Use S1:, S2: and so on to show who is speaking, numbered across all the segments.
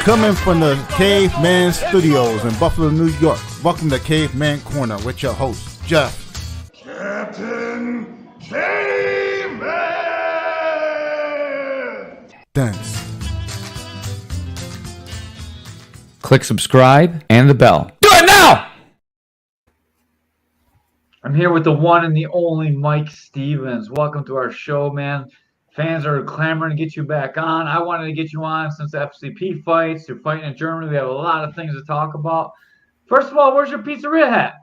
S1: Coming from the Caveman Studios in Buffalo, New York. Welcome to Caveman Corner with your host, Jeff.
S2: Captain Caveman!
S1: Thanks.
S3: Click subscribe and the bell. Do it now!
S4: I'm here with the one and the only Mike Stevens. Welcome to our show, man. Fans are clamoring to get you back on. I wanted to get you on since the FCP fights. You're fighting in Germany. We have a lot of things to talk about. First of all, where's your pizzeria hat?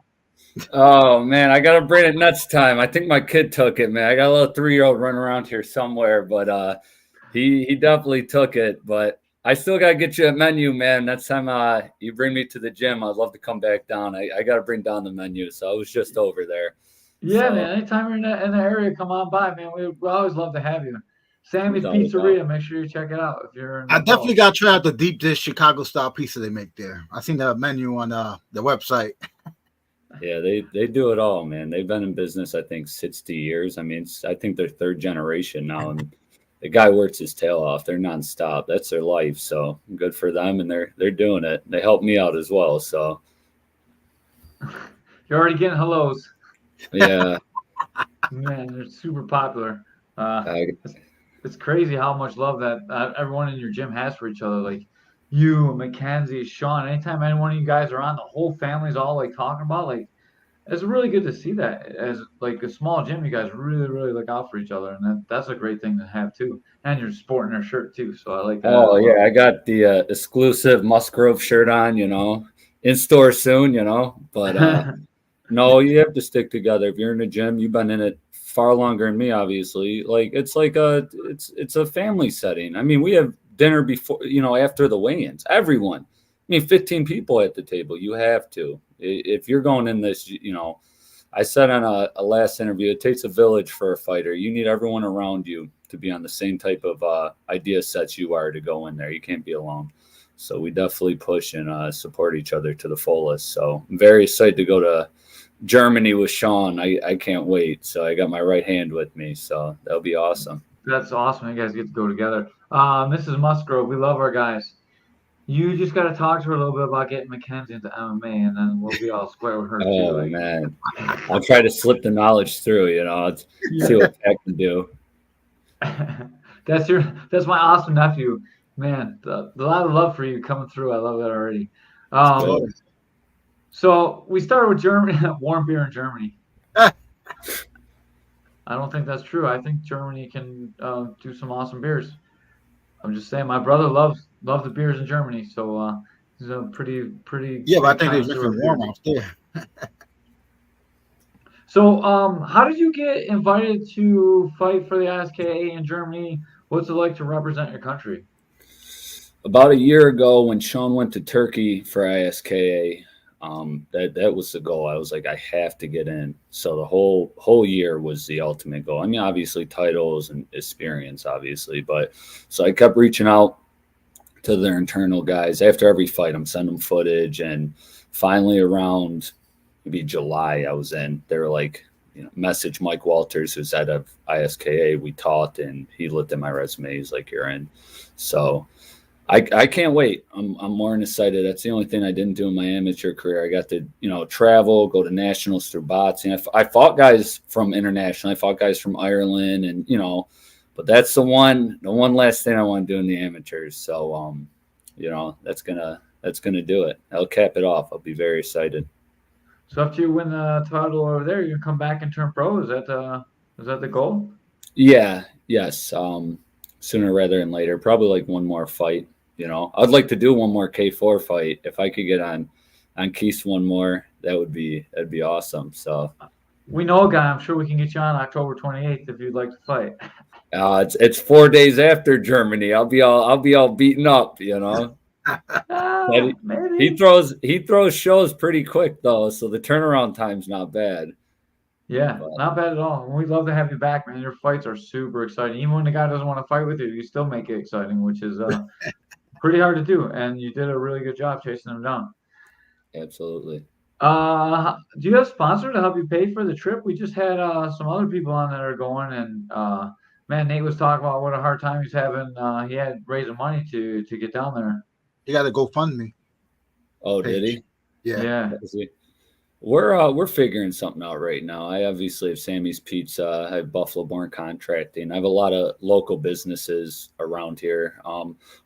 S3: Oh, man, I got to bring it next time. I think my kid took it, man. I got a little 3-year-old running around here somewhere, but he definitely took it. But I still got to get you a menu, man. Next time you bring me to the gym, I'd love to come back down. I got to bring down the menu, so I was just over there.
S4: Yeah, man. Anytime you're in the area, come on by, man. We always love to have you. Sammy's Pizzeria. Make sure you check it out if you're in
S1: I definitely got to try out the deep dish Chicago style pizza they make there. I seen the menu on the website.
S3: Yeah, they do it all, man. They've been in business, I think, 60 years. I mean, I think they're third generation now, and the guy works his tail off. They're nonstop. That's their life. So good for them, and they're doing it. They help me out as well. So
S4: you're already getting hellos.
S3: Yeah,
S4: man, they're super popular. It's crazy how much love that everyone in your gym has for each other. Like you, Mackenzie, Sean. Anytime any one of you guys are on, the whole family's all like talking about. Like, it's really good to see that. As like a small gym, you guys really, really look out for each other, and that's a great thing to have too. And you're sporting their shirt too, so I like that.
S3: Oh yeah, I got the exclusive Musgrove shirt on. In store soon. But no, you have to stick together. If you're in a gym, you've been in it far longer than me, obviously. Like it's a family setting. I mean, we have dinner before, after the weigh-ins. Everyone. I mean, 15 people at the table. You have to. If you're going in this, I said on a last interview, it takes a village for a fighter. You need everyone around you to be on the same type of idea sets you are to go in there. You can't be alone. So we definitely push and support each other to the fullest. So I'm very excited to go to Germany with Sean. I can't wait. So I got my right hand with me. So that'll be awesome.
S4: That's awesome. You guys get to go together. Mrs. Musgrove, we love our guys. You just got to talk to her a little bit about getting Mackenzie into MMA, and then we'll be all square with her too.
S3: Oh, man. I'll try to slip the knowledge through, see what I can do.
S4: That's my awesome nephew. Man, a lot of love for you coming through. I love that already. So we started with Germany, warm beer in Germany. I don't think that's true. I think Germany can do some awesome beers. I'm just saying, my brother loves the beers in Germany, so he's a pretty.
S1: Yeah, but I think they're drinking warm out there.
S4: So, how did you get invited to fight for the ISKA in Germany? What's it like to represent your country?
S3: About a year ago, when Sean went to Turkey for ISKA, that was the goal. I was like, I have to get in. So the whole year was the ultimate goal. I mean, obviously titles and experience, obviously, but so I kept reaching out to their internal guys after every fight. I'm sending them footage, and finally around maybe July, I was in. They were like, message Mike Walters, who's head of ISKA. We talked, and he looked at my resume. He's like, you're in. So I can't wait. I'm more than excited. That's the only thing I didn't do in my amateur career. I got to, travel, go to nationals through boxing. I fought guys from international. I fought guys from Ireland, and but that's the one last thing I want to do in the amateurs. So, that's gonna do it. I'll cap it off. I'll be very excited.
S4: So after you win the title over there, you come back and turn pro. Is that the goal?
S3: Yeah. Yes. Sooner rather than later. Probably like one more fight. I'd like to do one more K4 fight. If I could get on Keith one more, that'd be awesome. So
S4: we know a guy. I'm sure we can get you on October 28th if you'd like to fight.
S3: It's 4 days after Germany. I'll be all beaten up.
S4: Maybe.
S3: He throws shows pretty quick though, so the turnaround time's not bad.
S4: Yeah, not bad at all. We'd love to have you back, man. Your fights are super exciting. Even when the guy doesn't want to fight with you, you still make it exciting, which is pretty hard to do. And you did a really good job chasing him down.
S3: Absolutely.
S4: Do you have sponsors to help you pay for the trip? We just had some other people on that are going, and man, Nate was talking about what a hard time he's having. He had raising money to get down there.
S1: He got a GoFundMe.
S3: Oh,
S1: page.
S3: did he?
S1: Yeah.
S3: We're figuring something out right now. I obviously have Sammy's Pizza. I have Buffalo Born Contracting. I have a lot of local businesses around here.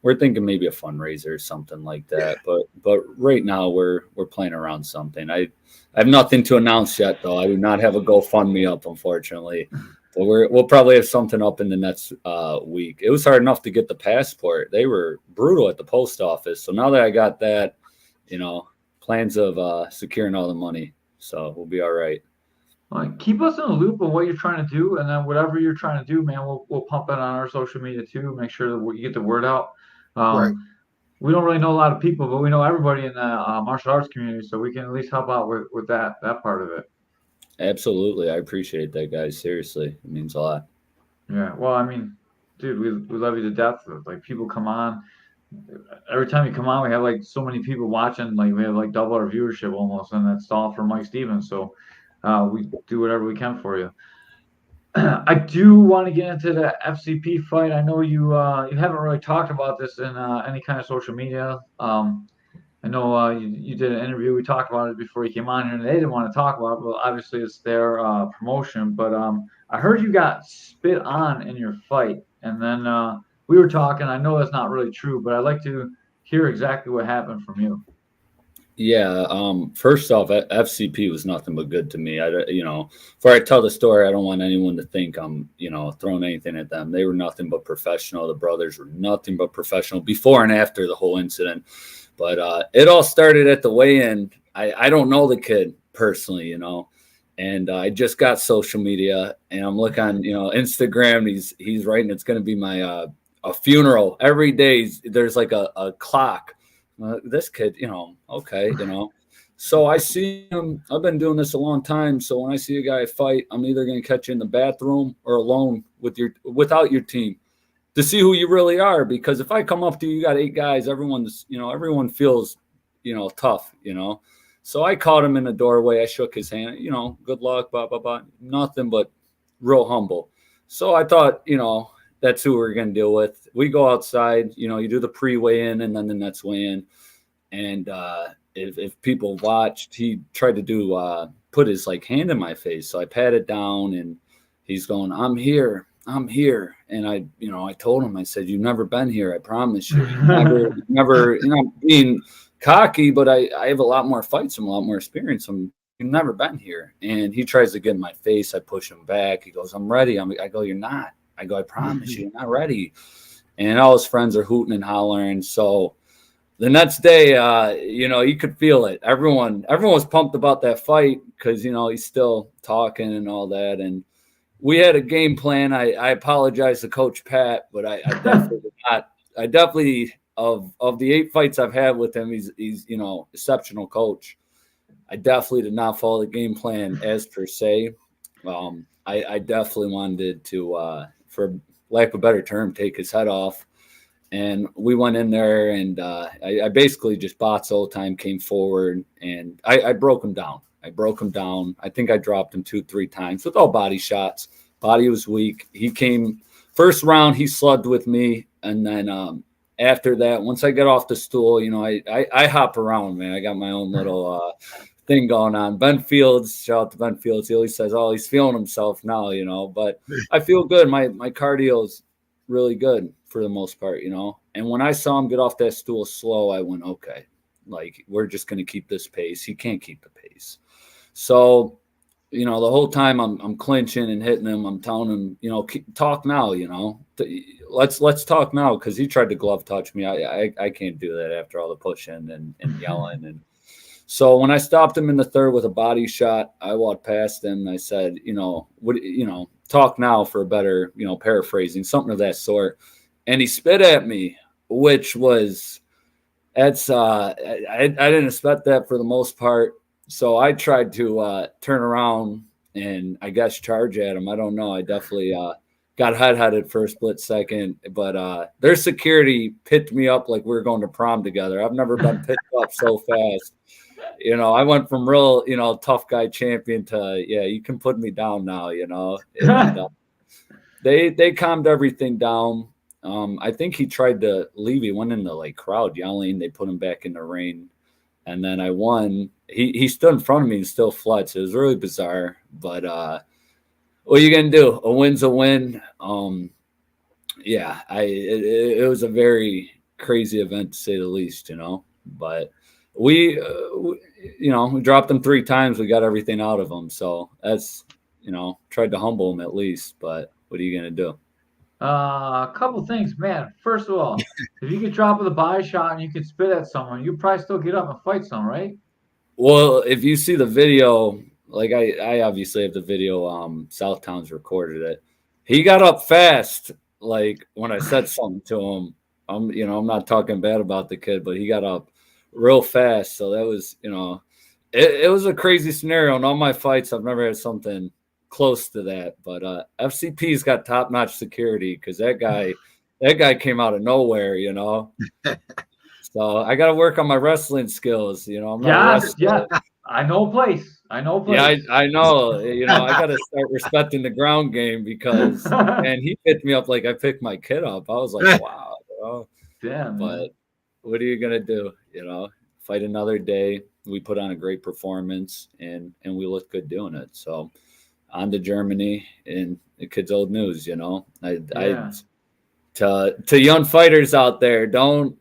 S3: We're thinking maybe a fundraiser or something like that. Yeah. But right now we're playing around something. I have nothing to announce yet, though. I do not have a GoFundMe up, unfortunately. But we'll probably have something up in the next week. It was hard enough to get the passport. They were brutal at the post office. So now that I got that, plans of securing all the money. So we'll be all right.
S4: Keep us in the loop of what you're trying to do, and then whatever you're trying to do, man, we'll pump it on our social media too. Make sure that you get the word out.
S1: Right.
S4: We don't really know a lot of people, but we know everybody in the martial arts community, so we can at least help out with that part of it.
S3: Absolutely. I appreciate that, guys. Seriously, it means a lot.
S4: Yeah. Well, I mean, dude, we love you to death. Like, people come on. Every time you come on, we have like so many people watching. Like, we have like double our viewership almost, and that's all for Mike Stevens. So we do whatever we can for you. I do want to get into the FCP fight. I know you haven't really talked about this in any kind of social media. I know you did an interview. We talked about it before you came on here, and they didn't want to talk about it. Well, obviously it's their promotion. But I heard you got spit on in your fight, and then we were talking. I know that's not really true, but I'd like to hear exactly what happened from you.
S3: Yeah. First off, FCP was nothing but good to me. Before I tell the story, I don't want anyone to think I'm, throwing anything at them. They were nothing but professional. The brothers were nothing but professional before and after the whole incident. But it all started at the weigh-in. I don't know the kid personally, and I just got social media, and I'm looking on, Instagram. He's writing it's going to be my a funeral every day. There's like a clock. This kid, okay, So I see him. I've been doing this a long time. So when I see a guy fight, I'm either going to catch you in the bathroom or alone without your team to see who you really are. Because if I come up to you, you got 8 guys. Everyone feels, tough. So I caught him in the doorway. I shook his hand. Good luck. Blah blah blah. Nothing but real humble. So I thought, that's who we're going to deal with. We go outside, you do the pre-weigh-in and then the next weigh-in. And if people watched, he tried to put his hand in my face. So I patted down and he's going, I'm here. And I told him, I said, you've never been here. I promise you. Never, being cocky, but I have a lot more fights and a lot more experience. You've never been here. And he tries to get in my face. I push him back. He goes, I'm ready. I go, you're not. I go, I promise you, you're not ready. And all his friends are hooting and hollering. So the next day, you could feel it. Everyone was pumped about that fight because, he's still talking and all that. And we had a game plan. I apologize to Coach Pat, but I definitely did not. I definitely, of the 8 fights I've had with him, he's exceptional coach. I definitely did not follow the game plan as per se. I definitely wanted to, for lack of a better term, take his head off. And we went in there, and I basically just boxed the whole time, came forward, and I broke him down. I think I dropped him 2-3 times with all body shots. Body was weak. He came first round, he slugged with me. And then after that, once I get off the stool, I hop around, man. I got my own little thing going on. Ben Fields, shout out to Ben Fields. He always says, he's feeling himself now, but I feel good. My cardio is really good for the most part, And when I saw him get off that stool slow, I went, okay, we're just going to keep this pace. He can't keep the pace. So, the whole time I'm clinching and hitting him. I'm telling him, talk now, let's talk now. Cause he tried to glove touch me. I can't do that after all the pushing and yelling. And so when I stopped him in the third with a body shot, I walked past him and I said, talk now for a better, paraphrasing, something of that sort. And he spit at me, which was, I didn't expect that for the most part. So I tried to turn around and I guess charge at him. I don't know. I definitely got hot-headed for a split second, but their security picked me up like we were going to prom together. I've never been picked up so fast. I went from real, tough guy champion to, you can put me down now, And, they calmed everything down. I think he tried to leave. He went in the like crowd yelling. They put him back in the ring, and then I won. He stood in front of me and still flexed. It was really bizarre, but what are you gonna do? A win's a win. Yeah, it was a very crazy event to say the least, you know. But we dropped them 3 times. We got everything out of them, so that's tried to humble them at least. But what are you gonna do?
S4: A couple things, man. First of all, if you could drop with a body shot and you could spit at someone, you'd probably still get up and fight some, right?
S3: Well, if you see the video, like I obviously have the video. Southtown's recorded it. He got up fast. Like when I said something to him, I'm not talking bad about the kid, but he got up real fast. So that was, it was a crazy scenario. In all my fights, I've never had something close to that. But FCP's got top-notch security because that guy came out of nowhere, So I got to work on my wrestling skills. I'm not wrestling.
S4: Yeah. I know a place.
S3: Yeah, I know. I got to start respecting the ground game because, man, he picked me up like I picked my kid up. I was like, wow.
S4: Damn.
S3: But what are you gonna do? Fight another day. We put on a great performance, and we look good doing it. So on to Germany, and the kid's old news. To young fighters out there, don't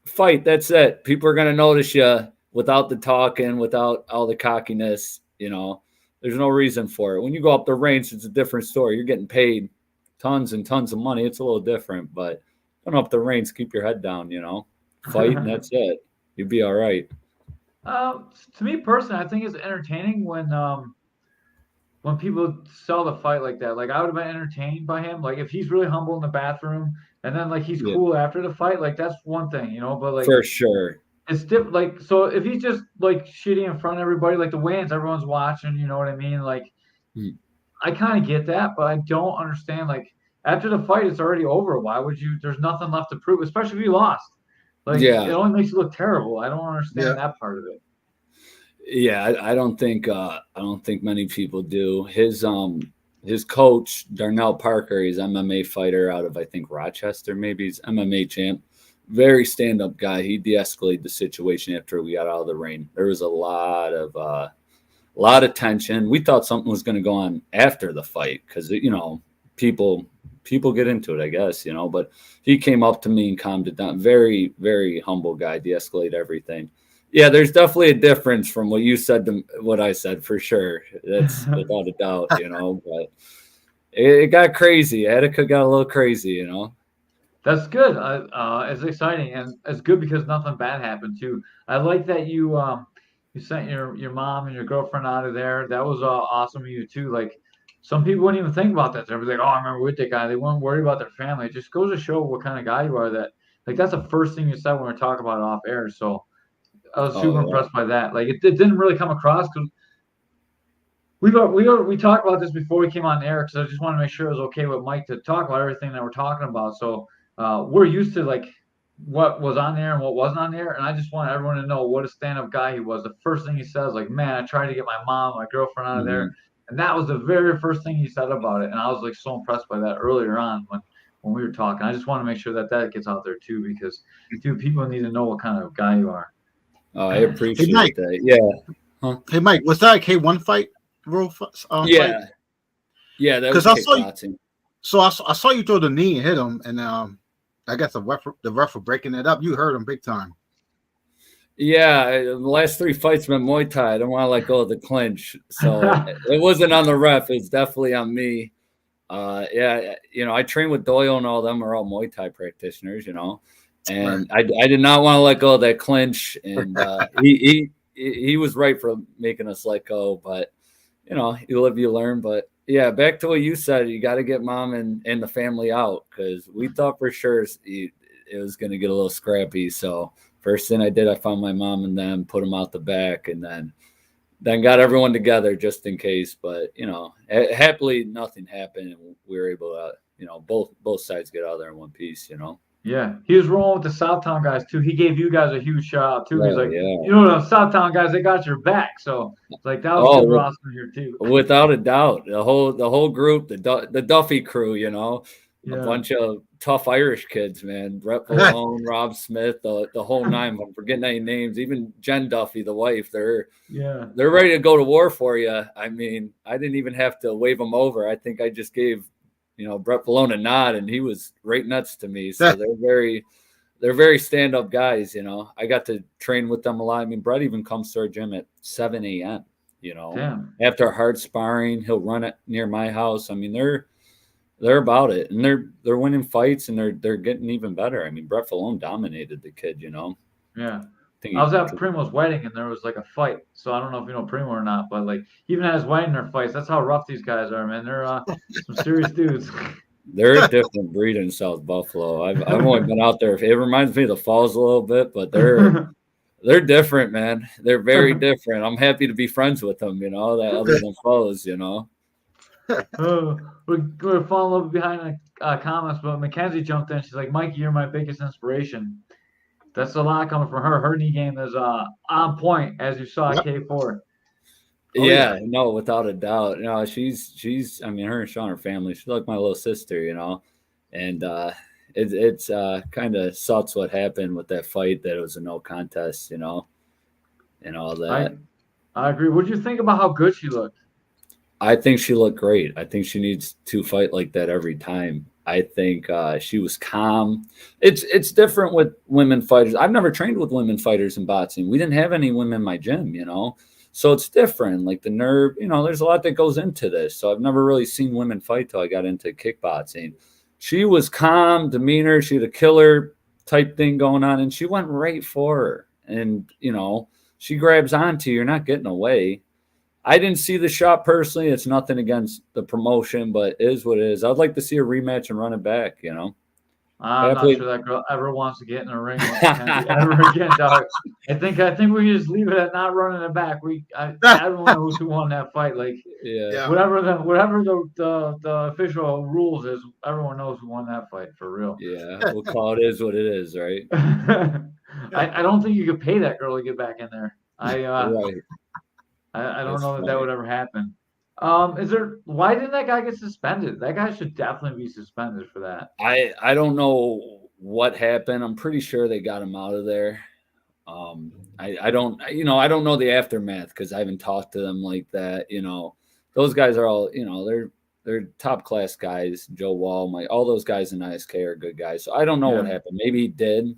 S3: fight. That's it. People are gonna notice you. Without the talking, without all the cockiness, there's no reason for it. When you go up the range, it's a different story. You're getting paid tons and tons of money. It's a little different, but going up the range, keep your head down, fight, and that's it. You'll be all right.
S4: To me personally, I think it's entertaining when people sell the fight like that. Like I would have been entertained by him. Like if he's really humble in the bathroom and then like he's cool after the fight, like that's one thing, but like
S3: for sure.
S4: It's different. Like, so if he's just like shitty in front of everybody, like the weigh-ins, everyone's watching, you know what I mean? Like, I kind of get that, but I don't understand. Like, after the fight, it's already over. Why would you? There's nothing left to prove, especially if you lost. Like, it only makes you look terrible. I don't understand that part of it.
S3: Yeah, I don't think many people do. His coach Darnell Parker, he's MMA fighter out of I think Rochester, maybe he's MMA champ. Very stand-up guy. He de-escalated the situation after we got out of the ring. There was a lot of tension. We thought something was going to go on after the fight because people get into it, I guess, But he came up to me and calmed it down. Very, very humble guy. De-escalate everything. Yeah, there's definitely a difference from what you said to what I said for sure. That's without a doubt, But it got crazy. Attica got a little crazy,
S4: That's good. It's exciting, and it's good because nothing bad happened too. I like that you sent your mom and your girlfriend out of there. That was awesome of you too. Like some people wouldn't even think about that. They're like, "Oh, I remember with that guy." They weren't worried about their family. It just goes to show what kind of guy you are. That's the first thing you said when we were talking about it off air. So I was super impressed by that. Like it didn't really come across because we talked about this before we came on air because I just wanted to make sure it was okay with Mike to talk about everything that we're talking about. So. We're used to like what was on there and what wasn't on there, and I just want everyone to know what a stand-up guy he was. The first thing he says, like, man, I tried to get my mom, my girlfriend out of there, and that was the very first thing he said about it. And I was like so impressed by that earlier on when we were talking. I just want to make sure that gets out there too because dude, people need to know what kind of guy you are.
S3: Oh, I appreciate that. Yeah.
S1: Huh? Hey, Mike, was that a K1 fight?
S3: Yeah.
S1: Fight?
S3: Yeah, that was kickboxing.
S1: So I saw you throw the knee and hit him, and I guess the ref for breaking it up. You hurt him big time.
S3: Yeah, the last 3 fights have been Muay Thai. I don't want to let go of the clinch. So it wasn't on the ref. It's definitely on me. I train with Doyle and all of them are all Muay Thai practitioners, And I did not want to let go of that clinch. And he was right for making us let go. But, you live, you learn. But, yeah, back to what you said. You got to get mom and the family out because we thought for sure it was going to get a little scrappy. So first thing I did, I found my mom and them, put them out the back, and then got everyone together just in case. But, happily nothing happened. And we were able to, both sides get out there in one piece,
S4: Yeah, he was rolling with the Southtown guys too. He gave you guys a huge shout out too. He's like, the Southtown guys, they got your back. So it's like that was awesome here too.
S3: Without a doubt, the whole group, the Duffy crew, a bunch of tough Irish kids, man. Brett Malone, Rob Smith, the whole nine. I'm forgetting any names. Even Jen Duffy, the wife, they're ready to go to war for you. I mean, I didn't even have to wave them over. I think I just gave, Brett Malone a nod, and he was right nuts to me. So they're very stand-up guys. I got to train with them a lot. I mean, Brett even comes to our gym at 7 a.m.
S4: Damn.
S3: After hard sparring, he'll run it near my house. I mean, they're about it, and they're winning fights, and they're getting even better. I mean, Brett Malone dominated the kid.
S4: Yeah. I was at Primo's wedding, and there was like a fight. So I don't know if you know Primo or not, but like even at his wedding, there are fights. That's how rough these guys are, man. They're some serious dudes.
S3: They're a different breed in South Buffalo. I've only been out there. It reminds me of the Falls a little bit, but they're different, man. They're very different. I'm happy to be friends with them. That other than foes,
S4: We're following up behind the comments, but Mackenzie jumped in. She's like, Mikey, you're my biggest inspiration. That's a lot coming from her. Her knee game is on point, as you saw at K4.
S3: No, without a doubt. She's I mean, her and Sean are family. She's like my little sister, and it's kind of sucks what happened with that fight, that it was a no contest, and all that.
S4: I agree. What did you think about how good she looked?
S3: I think she looked great. I think she needs to fight like that every time. I think she was calm. It's different with women fighters. I've never trained with women fighters in boxing. We didn't have any women in my gym, So it's different. Like the nerve, there's a lot that goes into this. So I've never really seen women fight till I got into kickboxing. She was calm, demeanor. She had a killer type thing going on, and she went right for her. And, she grabs onto you. You're not getting away. I didn't see the shot personally. It's nothing against the promotion, but it is what it is. I'd like to see a rematch and run it back,
S4: I'm not sure that girl ever wants to get in a ring with Mackenzie ever again, dog. I think we just leave it at not running it back. Everyone knows who won that fight. Like, whatever the official rules is, everyone knows who won that fight for real.
S3: Yeah, we'll call it is what it is, right?
S4: I don't think you could pay that girl to get back in there.
S3: Right.
S4: I don't know that would ever happen. Why didn't that guy get suspended? That guy should definitely be suspended for that.
S3: I don't know what happened. I'm pretty sure they got him out of there. I don't know the aftermath because I haven't talked to them like that. Those guys are all, they're top class guys. Joe Wall, all those guys in ISK are good guys. So I don't know what happened. Maybe he did,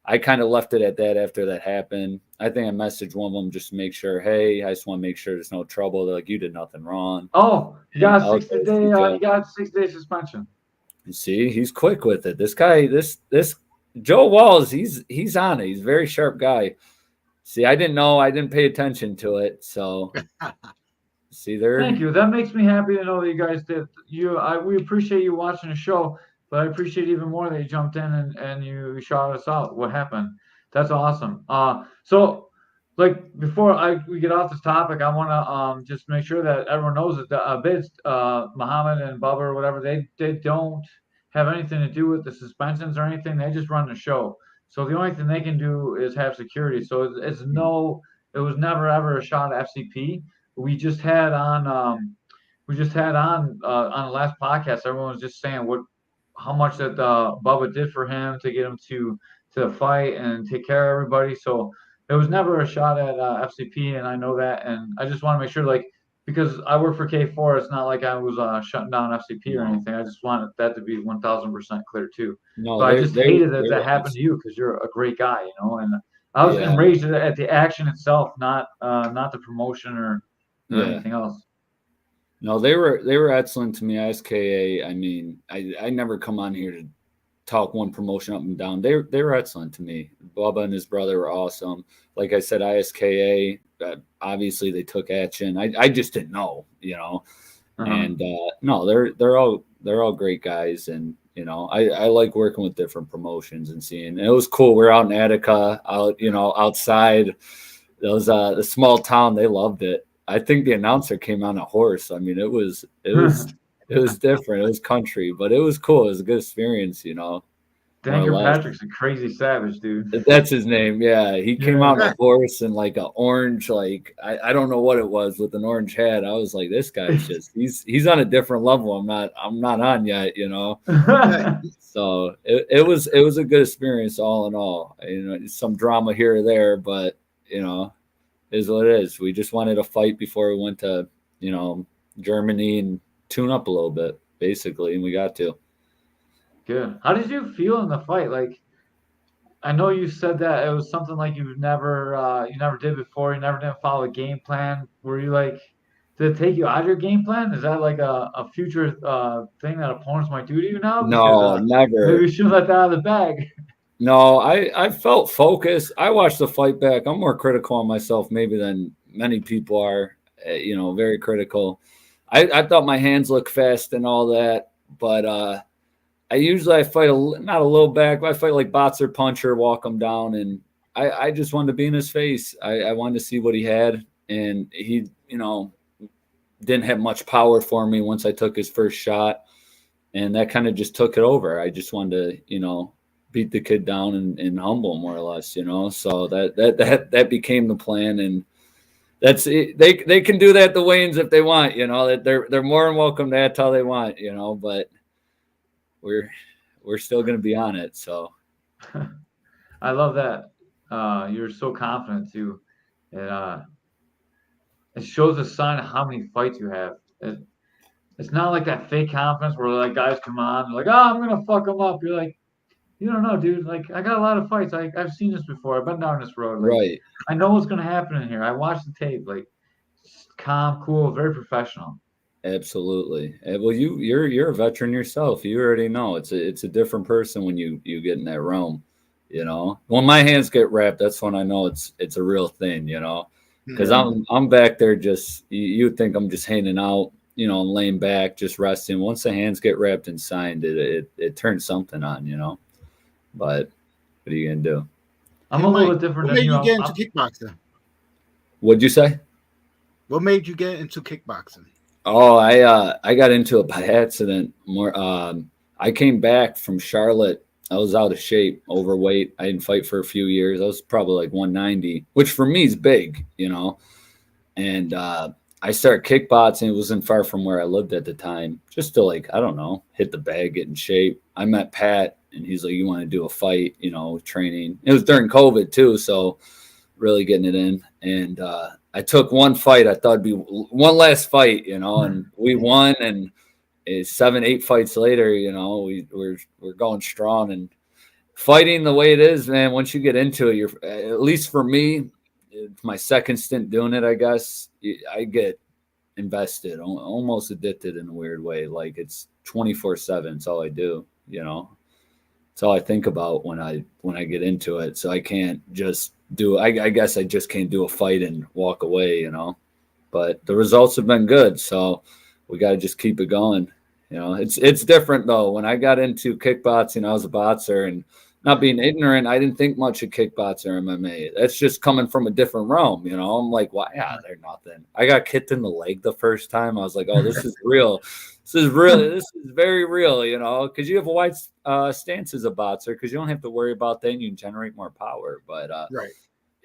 S3: I kind of left it at that after that happened. I think I messaged one of them just to make sure, hey, I just want to make sure there's no trouble. They're like, you did nothing wrong.
S4: Oh, you got a 6-day suspension.
S3: You see, he's quick with it. This guy, this Joe Walls, he's on it. He's a very sharp guy. See, I didn't know. I didn't pay attention to it. So, see there.
S4: Thank you. That makes me happy to know that you guys did. We appreciate you watching the show. But I appreciate even more that you jumped in and you shot us out. What happened? That's awesome. So, like before we get off this topic, I want to just make sure that everyone knows that the bids, Muhammad and Bubba or whatever, they don't have anything to do with the suspensions or anything. They just run the show. So the only thing they can do is have security. So it was never ever a shot at FCP. We just had on the last podcast, everyone was just saying how much that Bubba did for him to get him to fight and take care of everybody. So it was never a shot at FCP, and I know that. And I just want to make sure, like, because I work for K4, it's not like I was shutting down FCP or anything. I just wanted that to be 1,000% clear too. No, so I just hated that happened to you because you're a great guy, And I was enraged at the action itself, not the promotion or anything else.
S3: No, they were excellent to me. ISKA. I mean, I never come on here to talk one promotion up and down. They were excellent to me. Bubba and his brother were awesome. Like I said, ISKA. Obviously, they took action. I just didn't know, And no, they're all great guys, and I like working with different promotions and seeing. And it was cool. We're out in Attica, outside. Those the small town. They loved it. I think the announcer came on a horse. I mean, it was different. It was country, but it was cool. It was a good experience,
S4: Dan Kirkpatrick's a crazy savage, dude.
S3: That's his name. Yeah. He came
S4: Yeah.
S3: out on a horse in like an orange, like I don't know what it was with an orange hat. I was like, this guy's just he's on a different level. I'm not on yet, you know. So it was a good experience all in all. You know, some drama here or there, but you know, is what it is. We just wanted a fight before we went to, you know, Germany and tune up a little bit, basically, and we got to.
S4: Good. How did you feel in the fight? Like, I know you said that it was something like you never did before. You never didn't follow a game plan. Were you like, did it take you out of your game plan? Is that like a future thing that opponents might do to you now? Because
S3: No, never.
S4: maybe you shouldn't let that out of the bag.
S3: No, I felt focused. I watched the fight back. I'm more critical on myself maybe than many people are. You know, very critical. I thought my hands looked fast and all that, but I fight not a little back, but I fight like boxer puncher, walk him down, and I just wanted to be in his face. I wanted to see what he had, and he, you know, didn't have much power for me once I took his first shot, and that kind of just took it over. I just wanted to, you know, beat the kid down and humble him more or less, you know. So that became the plan, and that's it. They can do that at the weigh-ins if they want, you know. That they're more than welcome to that's how they want, you know. But we're still going to be on it. So
S4: I love that. You're so confident too. It shows a sign of how many fights you have. It's not like that fake confidence where like guys come on, they're like, oh, I'm gonna fuck them up. You're like, you don't know, dude. Like, I got a lot of fights. I've seen this before. I've been down this road. Like,
S3: right.
S4: I know what's gonna happen in here. I watched the tape. Like, calm, cool, very professional.
S3: Absolutely. Well, you're a veteran yourself. You already know it's a different person when you get in that realm. You know, when my hands get wrapped, that's when I know it's a real thing. You know, because I'm back there just you think I'm just hanging out. You know, I'm laying back, just resting. Once the hands get wrapped and signed, it turns something on. You know, but what are you gonna do?
S4: I'm a little bit different
S1: than
S4: you.
S1: What made you get into kickboxing?
S3: What'd you say?
S1: What made you get into kickboxing?
S3: Oh, I got into it by accident. I came back from Charlotte. I was out of shape, overweight. I didn't fight for a few years. I was probably like 190, which for me is big, you know. And I started kickboxing. It wasn't far from where I lived at the time. Just to like, I don't know, hit the bag, get in shape. I met Pat, and he's like, "You want to do a fight?" You know, training. It was during COVID too, so really getting it in. And I took one fight. I thought it'd be one last fight, you know, and we won. And 7-8 fights later, you know, we're going strong and fighting the way it is, man. Once you get into it, you're, at least for me, it's my second stint doing it, I guess. I get invested, almost addicted in a weird way. Like it's 24/7. It's all I do, you know. It's all I think about when I get into it. So I can't just do. I guess I just can't do a fight and walk away, you know. But the results have been good, so we got to just keep it going. You know, it's different though. When I got into kickboxing, I was a boxer, and not being ignorant, I didn't think much of kickboxing or MMA. That's just coming from a different realm, you know. I'm like, wow, yeah, they're nothing. I got kicked in the leg the first time. I was like, oh, this is real. This is real. This is very real, you know, because you have a wide stance as a boxer because you don't have to worry about that and you can generate more power. But
S1: right.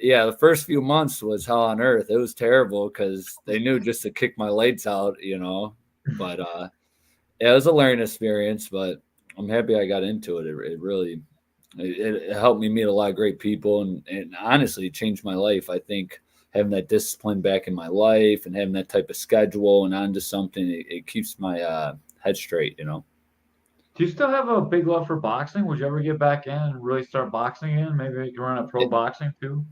S3: Yeah, the first few months was hell on earth. It was terrible because they knew just to kick my legs out, you know. But yeah, it was a learning experience, but I'm happy I got into it. It really it helped me meet a lot of great people and honestly changed my life. I think having that discipline back in my life and having that type of schedule and onto something, it keeps my head straight, you know.
S4: Do you still have a big love for boxing? Would you ever get back in and really start boxing again? Maybe you can run a pro boxing too?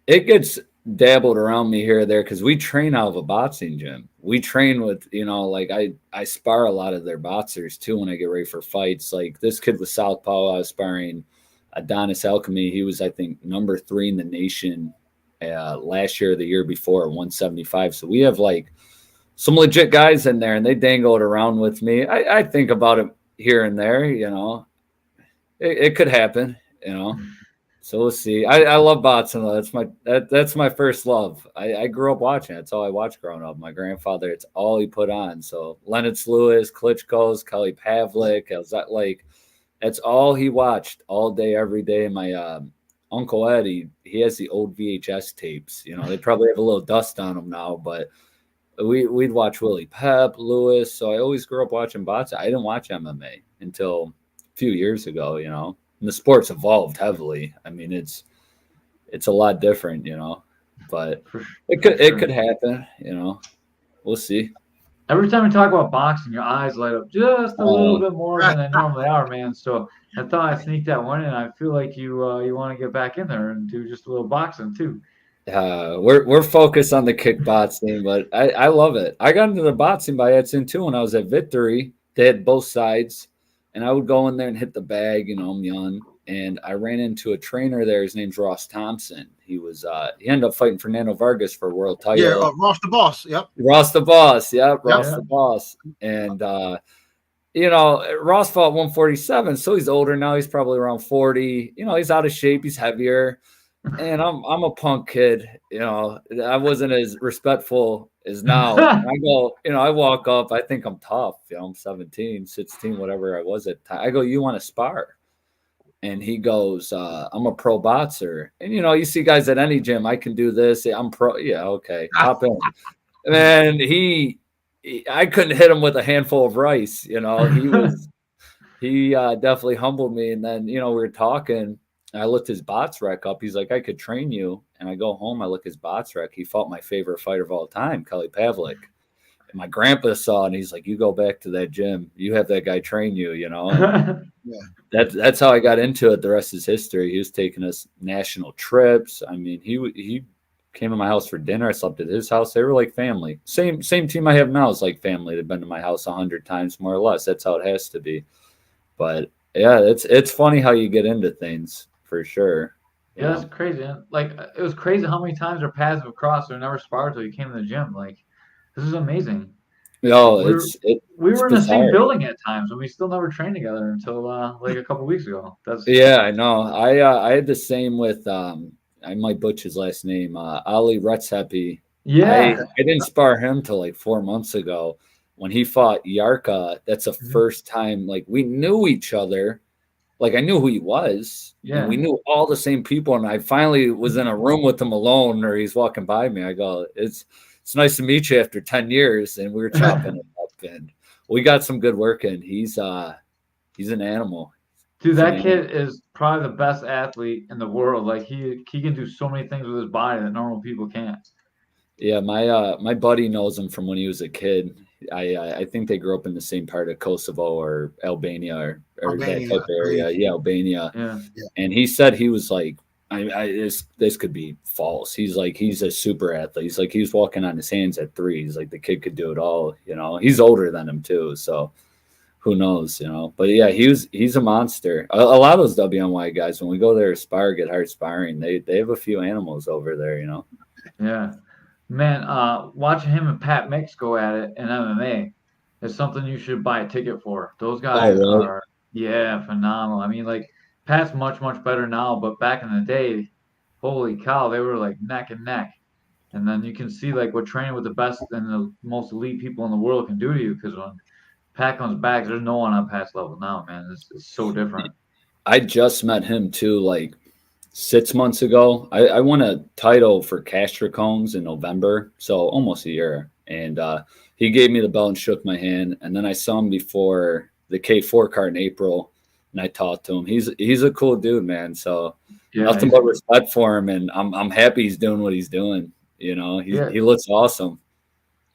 S3: It gets dabbled around me here or there because we train out of a boxing gym. We train with, you know, like I spar a lot of their boxers too when I get ready for fights. Like this kid was Southpaw. I was sparring Adonis Alchemy. He was, I think, number 3 in the nation last year or the year before, 175. So we have like some legit guys in there and they dangle it around with me. I think about it here and there, you know. It could happen, you know. So we'll see. I love boxing though. That's my first love. I grew up watching. That's all I watched growing up. My grandfather, it's all he put on. So Lennox Lewis, Klitschko's, Kelly Pavlik. I was that like That's all he watched all day, every day. And my Uncle Eddie, he has the old VHS tapes. You know, they probably have a little dust on them now, but we'd watch Willie Pep, Lewis. So I always grew up watching boxing. I didn't watch MMA until a few years ago, you know. And the sport's evolved heavily. I mean, it's a lot different, you know. But it could happen, you know. We'll see.
S4: Every time we talk about boxing, your eyes light up just a little bit more than they normally are, man. So I thought I'd sneak that one in. I feel like you want to get back in there and do just a little boxing too.
S3: We're focused on the kickboxing, but I love it. I got into the boxing by accident too when I was at Victory. They had both sides, and I would go in there and hit the bag. You know, I'm young, and I ran into a trainer there. His name's Ross Thompson. He ended up fighting Fernando Vargas for a world title.
S1: Yeah, Ross the Boss. Yep.
S3: Ross the Boss. Yep. Ross the Boss. And you know, Ross fought 147, so he's older now. He's probably around 40. You know, he's out of shape. He's heavier. And I'm a punk kid, you know. I wasn't as respectful as now. I go, you know, I walk up. I think I'm tough. You know, I'm 17, 16, whatever I was at the time. I go, you want to spar? And he goes, I'm a pro boxer. And, you know, you see guys at any gym. I can do this. I'm pro. Yeah, okay. Hop in. And I couldn't hit him with a handful of rice. You know, he definitely humbled me. And then, you know, we were talking. I looked his bots rec up. He's like, I could train you. And I go home. I look his bots rec. He fought my favorite fighter of all time, Kelly Pavlik. And my grandpa saw it, and he's like, you go back to that gym. You have that guy train you, you know. That's how I got into it. The rest is history. He was taking us national trips. I mean, he came to my house for dinner. I slept at his house. They were like family. Same team I have now is like family. They've been to my house 100 times, more or less. That's how it has to be. But yeah, it's funny how you get into things. For sure.
S4: Yeah, that's crazy. Like, it was crazy how many times our paths have crossed or never sparred until you came to the gym. Like, this is amazing.
S3: No,
S4: we were in the same building at times, and we still never trained together until like a couple weeks ago.
S3: Yeah, I know. I had the same with I might butcher his last name, Ali Retzepi.
S4: Yeah,
S3: I didn't spar him till like 4 months ago when he fought Yarka. That's the first time like we knew each other. Like I knew who he was. Yeah. And we knew all the same people. And I finally was in a room with him alone, or he's walking by me. I go, it's nice to meet you after 10 years. And we were chopping it up, and we got some good work in. He's an animal.
S4: Dude, that kid is probably the best athlete in the world. Like he can do so many things with his body that normal people can't.
S3: Yeah, my buddy knows him from when he was a kid. I think they grew up in the same part of Kosovo or Albania or that type of area. Yeah, Albania. Yeah. And he said he was like, this could be false. He's like, he's a super athlete. He's like, he was walking on his hands at 3. He's like, the kid could do it all. You know, he's older than him too, so who knows? You know, but yeah, he's a monster. A lot of those WNY guys, when we go there to spar, get hard sparring, they have a few animals over there. You know.
S4: Yeah. Man, watching him and Pat Mix go at it in MMA is something you should buy a ticket for. Those guys are, phenomenal. I mean, like, Pat's much, much better now, but back in the day, holy cow, they were like neck and neck. And then you can see like what training with the best and the most elite people in the world can do to you, because when Pat comes back, there's no one on Pat's level now, man. It's so different.
S3: I just met him too, like 6 months ago. I won a title for Castracones in November, so almost a year. And he gave me the belt and shook my hand. And then I saw him before the K4 card in April, and I talked to him. He's a cool dude, man. So nothing but respect for him, and I'm happy he's doing what he's doing. You know, he looks awesome.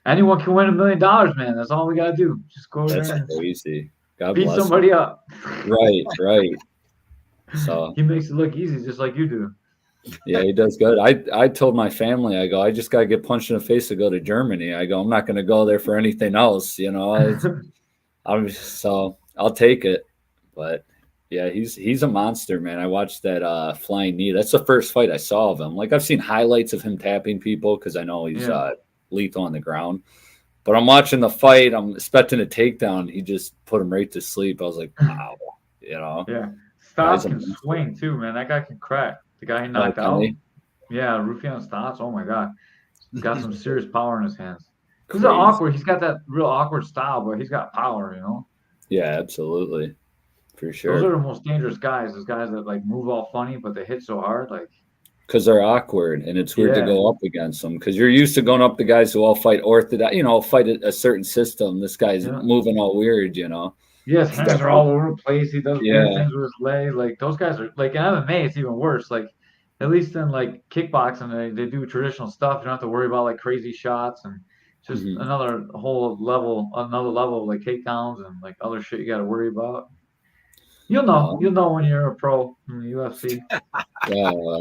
S4: Anyone can win $1 million, man. That's all we gotta do. Just go there.
S3: That's crazy. God
S4: beat
S3: bless
S4: somebody
S3: him.
S4: up.
S3: Right. So
S4: he makes it look easy, just like you do.
S3: Yeah, he does good. I told my family, I go, I just got to get punched in the face to go to Germany. I go, I'm not going to go there for anything else, you know. So I'll take it. But yeah, he's a monster, man. I watched that flying knee. That's the first fight I saw of him. Like, I've seen highlights of him tapping people because I know he's lethal on the ground. But I'm watching the fight. I'm expecting a takedown. He just put him right to sleep. I was like, wow, you know.
S4: Yeah. Stotts can swing too, man. That guy can crack. The guy he knocked out. Yeah, Rufián Stotts. Oh my God, he's got some serious power in his hands. He's awkward. He's got that real awkward style, but he's got power, you know.
S3: Yeah, absolutely, For
S4: Those
S3: sure.
S4: are the most dangerous guys. Those guys that like move all funny, but they hit so hard. Like,
S3: because they're awkward, and it's weird to
S4: Yeah.
S3: go up against them because you're used to going up to guys who all fight orthodox, fight a certain system. This guy's
S4: Yeah.
S3: moving all weird,
S4: Yeah, his hands are all over the place. He does
S3: Yeah.
S4: weird things with his legs. Like those guys are like in MMA, it's even worse. Like at least in like kickboxing, they do traditional stuff. You don't have to worry about like crazy shots and just
S3: Mhm.
S4: another level of like takedowns and like other shit you got to worry about. You'll know when you're a pro in the UFC.
S3: I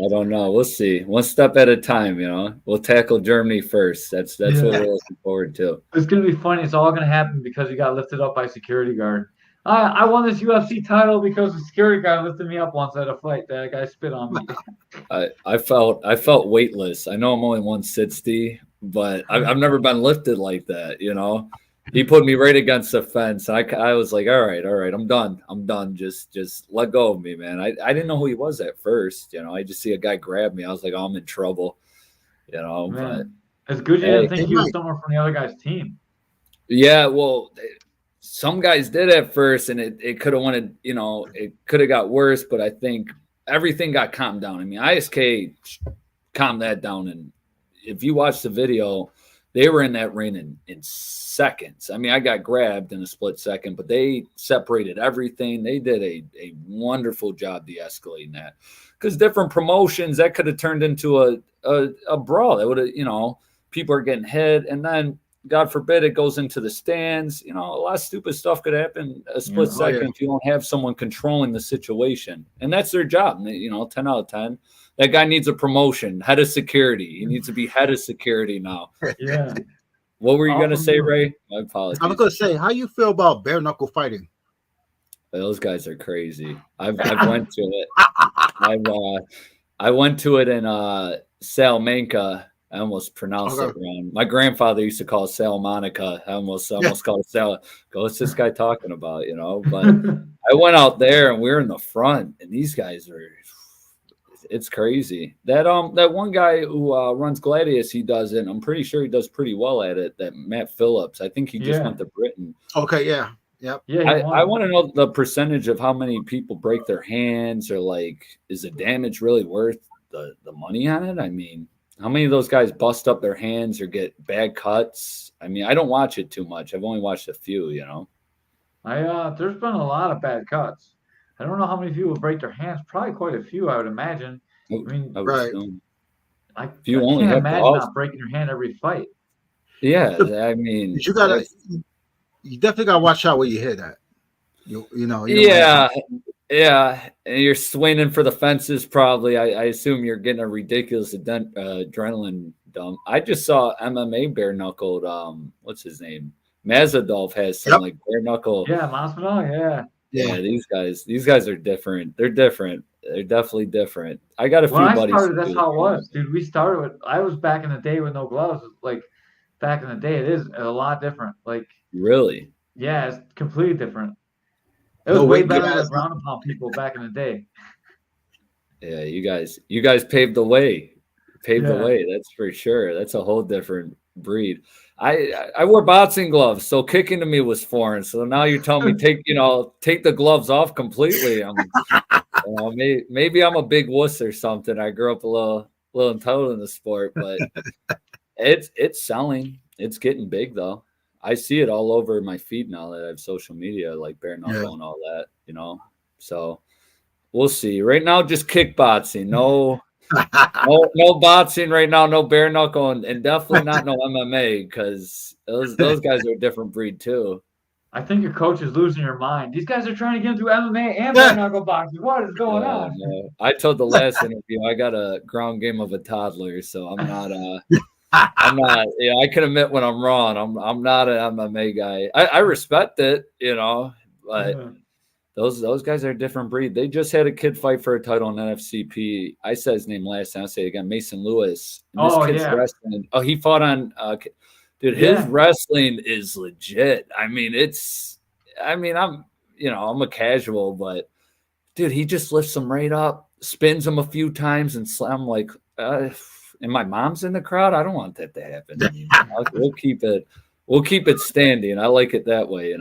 S3: don't know. We'll see. One step at a time, We'll tackle Germany first. That's what we're looking forward to.
S4: It's gonna be funny. It's all gonna happen because you got lifted up by a security guard. I won this UFC title because the security guard lifted me up once at a fight. That guy spit on me.
S3: I felt weightless. I know I'm only 160, but I've never been lifted like that, He put me right against the fence. And I was like, all right, I'm done. Just let go of me, man. I didn't know who he was at first, I just see a guy grab me. I was like, oh, I'm in trouble,
S4: Man,
S3: but
S4: it's good you didn't think he was someone from the other guy's team.
S3: Yeah, well, some guys did at first, and it could have wanted, it could have got worse, but I think everything got calmed down. I mean, ISK calmed that down, and if you watch the video, they were in that ring in seconds. I mean, I got grabbed in a split second, but they separated everything. They did a wonderful job de-escalating that, because different promotions, that could have turned into a brawl. That would have, people are getting hit, and then God forbid it goes into the stands. A lot of stupid stuff could happen a split second if you don't have someone controlling the situation. And that's their job. 10 out of 10. That guy needs a promotion, head of security. He needs to be head of security now.
S4: Yeah.
S3: What were you going to say, Ray? My apologies.
S1: I was going to say, how you feel about bare knuckle fighting?
S3: Those guys are crazy. I've went to it. I went to it in Salamanca. I almost pronounced it wrong. My grandfather used to call it Salamanca. I almost called it Sal. What's this guy talking about? But I went out there and we were in the front, and these guys are. It's crazy. That one guy who runs Gladius, he does it. I'm pretty sure he does pretty well at it. That Matt Phillips. I think he just went to Britain.
S1: Okay, yeah. Yep.
S4: Yeah.
S3: I want to know the percentage of how many people break their hands, or like, is the damage really worth the money on it? I mean, how many of those guys bust up their hands or get bad cuts? I mean, I don't watch it too much. I've only watched a few,
S4: There's been a lot of bad cuts. I don't know how many people break their hands. Probably quite a few, I would imagine. I mean, I can't imagine not breaking your hand every fight.
S3: Yeah, I mean,
S1: you definitely gotta watch out where you hit at.
S3: Yeah, and you're swinging for the fences. Probably, I assume you're getting a ridiculous adrenaline dump. I just saw MMA bare knuckled. What's his name? Mazadov has some like bare knuckle.
S4: Yeah, Masvidal.
S3: Yeah. These guys are different. They're different. They're definitely different. I got a few buddies.
S4: That's how it was, dude. We started with. I was back in the day with no gloves. Like back in the day, it is a lot different. Like
S3: really.
S4: Yeah, it's completely different. It was way better than ground and pound people back in the day.
S3: Yeah, you guys paved the way. The way, that's for sure. That's a whole different breed. I wore boxing gloves, so kicking to me was foreign. So now you're telling me take the gloves off completely. Maybe I'm a big wuss or something. I grew up a little entitled in the sport, but it's selling. It's getting big though. I see it all over my feed now that I have social media, like bare knuckle and all that, So we'll see. Right now, just kickboxing. No boxing right now. No bare knuckle, and definitely not no MMA, because those guys are a different breed too.
S4: I think your coach is losing your mind. These guys are trying to get into MMA and bare knuckle boxing. What is going on?
S3: No. I told the last interview I got a ground game of a toddler, so I'm not. I'm not. I can admit when I'm wrong. I'm not an MMA guy. I respect it, but those guys are a different breed. They just had a kid fight for a title in NFCP. I said his name last time. I'll say it again, Mason Lewis. And this kid's wrestling. Oh, he fought on. Dude, his wrestling is legit. I'm a casual, but dude, he just lifts him right up, spins him a few times, and slam like. And my mom's in the crowd. I don't want that to happen. We'll keep it standing. I like it that way,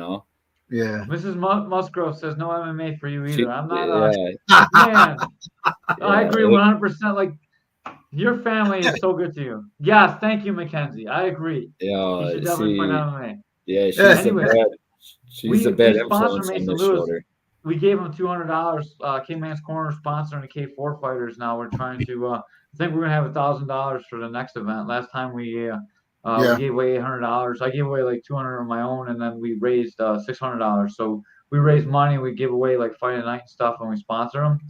S1: Yeah.
S4: Mrs. Musgrove says no MMA for you either. I'm not
S3: yeah,
S4: man. I
S3: yeah,
S4: agree 100%. Like your family is so good to you. Yes, thank you, Mackenzie. I agree. He should definitely fight
S3: see,
S4: MMA.
S3: yeah,
S4: Anyways,
S3: she's a
S4: they
S3: bad
S4: sponsor
S3: influence on
S4: Mason
S3: this
S4: Lewis.
S3: shoulder.
S4: We gave him $200. Caveman's Corner sponsoring the K4 fighters. Now we're trying to. I think we're gonna have $1,000 for the next event. Last time we gave away $800. I gave away like 200 on my own, and then we raised $600. So we raise money. We give away like fight night and stuff, and we sponsor them.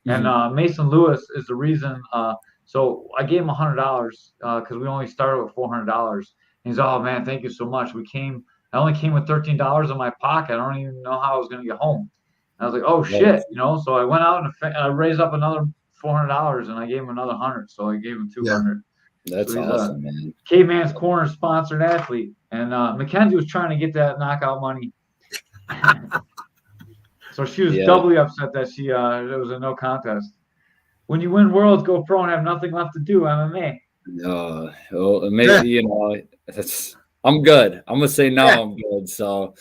S4: And Mason Lewis is the reason. So I gave him $100 because we only started with $400. He's, oh man, thank you so much. I only came with $13 in my pocket. I don't even know how I was gonna get home. I was like, oh shit, So I went out and I raised up another $400, and I gave him another 100. So I gave him 200.
S3: That's
S4: so he's
S3: awesome, man.
S4: Caveman's Corner sponsored athlete, and Mackenzie was trying to get that knockout money. So she was doubly upset that it was a no contest. When you win worlds, go pro and have nothing left to do, MMA.
S3: No, maybe that's. I'm good. I'm gonna say no. I'm good. So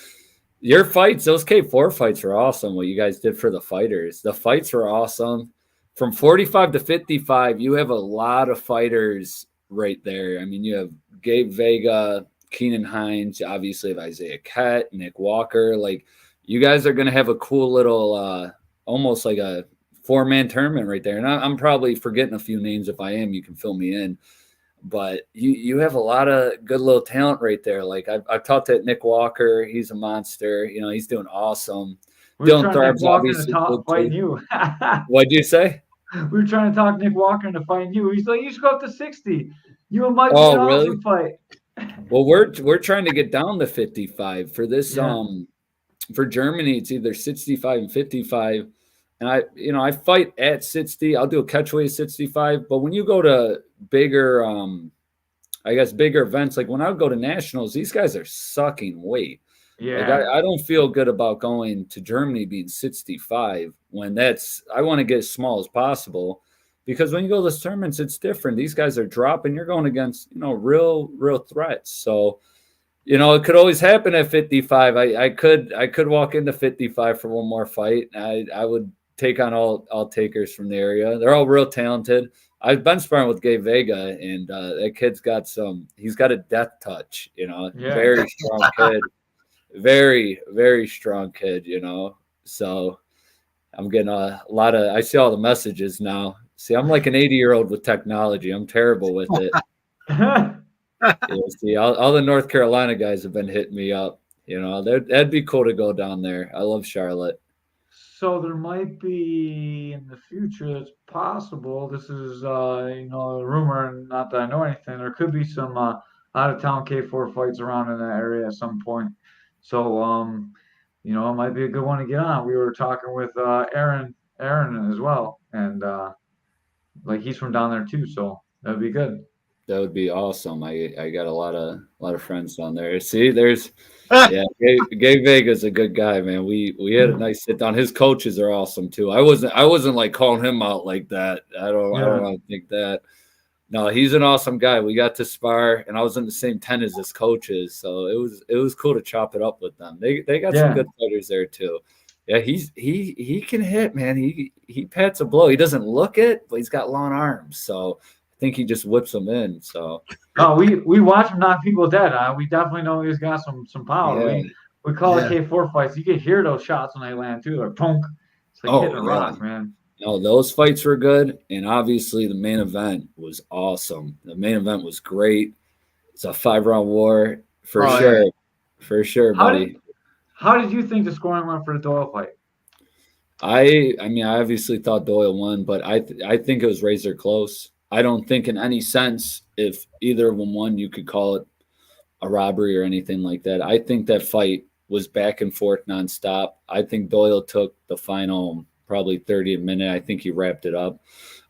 S3: your fights, those K4 fights were awesome. What you guys did for the fighters, the fights were awesome. From 45 to 55, you have a lot of fighters right there. I mean, you have Gabe Vega, Keenan Hines, obviously have Isaiah Kett, Nick Walker. Like, you guys are gonna have a cool little, almost like a 4-man tournament right there. And I'm probably forgetting a few names. If I am, you can fill me in. But you have a lot of good little talent right there. Like I've talked to Nick Walker. He's a monster. He's doing awesome.
S4: Dylan Tharb's obviously fighting you.
S3: What'd you say?
S4: We were trying to talk Nick Walker into fighting you. He's like, you should go up to 60. You and Mike get an awesome fight.
S3: Well, we're trying to get down to 55 for this. For Germany, it's either 65 and 55. And I fight at 60. I'll do a catchweight at 65. But when you go to bigger, bigger events, like when I would go to nationals, these guys are sucking weight.
S4: Yeah.
S3: Like I don't feel good about going to Germany being 65 when I want to get as small as possible, because when you go to the tournaments, it's different. These guys are dropping. You're going against, real threats. So, it could always happen at 55. I could walk into 55 for one more fight. I would take on all takers from the area. They're all real talented. I've been sparring with Gabe Vega, and that kid's got he's got a death touch, very strong kid, very, very strong kid, so I'm getting a lot of, I see all the messages now. See, I'm like an 80-year-old with technology. I'm terrible with it. See, all the North Carolina guys have been hitting me up. That'd be cool to go down there. I love Charlotte.
S4: So there might be in the future, it's possible. This is, a rumor, and not that I know anything. There could be some out-of-town K4 fights around in that area at some point. So, it might be a good one to get on. We were talking with Aaron as well, and he's from down there too. So that'd be good.
S3: That would be awesome. I got a lot of friends down there. See, Gabe Vega's a good guy, man. We had a nice sit down. His coaches are awesome too. I wasn't like calling him out like that. I don't want to think that. No, he's an awesome guy. We got to spar, and I was in the same tent as his coaches, so it was cool to chop it up with them. They got some good fighters there too. Yeah, he can hit, man. He pats a blow. He doesn't look it, but he's got long arms, so I think he just whips them in. So
S4: we watch him knock people dead. We definitely know he's got some power. Yeah. We call it K4 fights. You can hear those shots when they land too. They're punk. It's like hitting a rock, man.
S3: No, those fights were good, and obviously the main event was awesome. The main event was great. It's a 5-round war for sure. Yeah. For sure, buddy.
S4: How did you think the scoring went for the Doyle fight?
S3: I obviously thought Doyle won, but I think it was razor close. I don't think in any sense if either of them won, you could call it a robbery or anything like that. I think that fight was back and forth nonstop. I think Doyle took the final probably 30 a minute. I think he wrapped it up.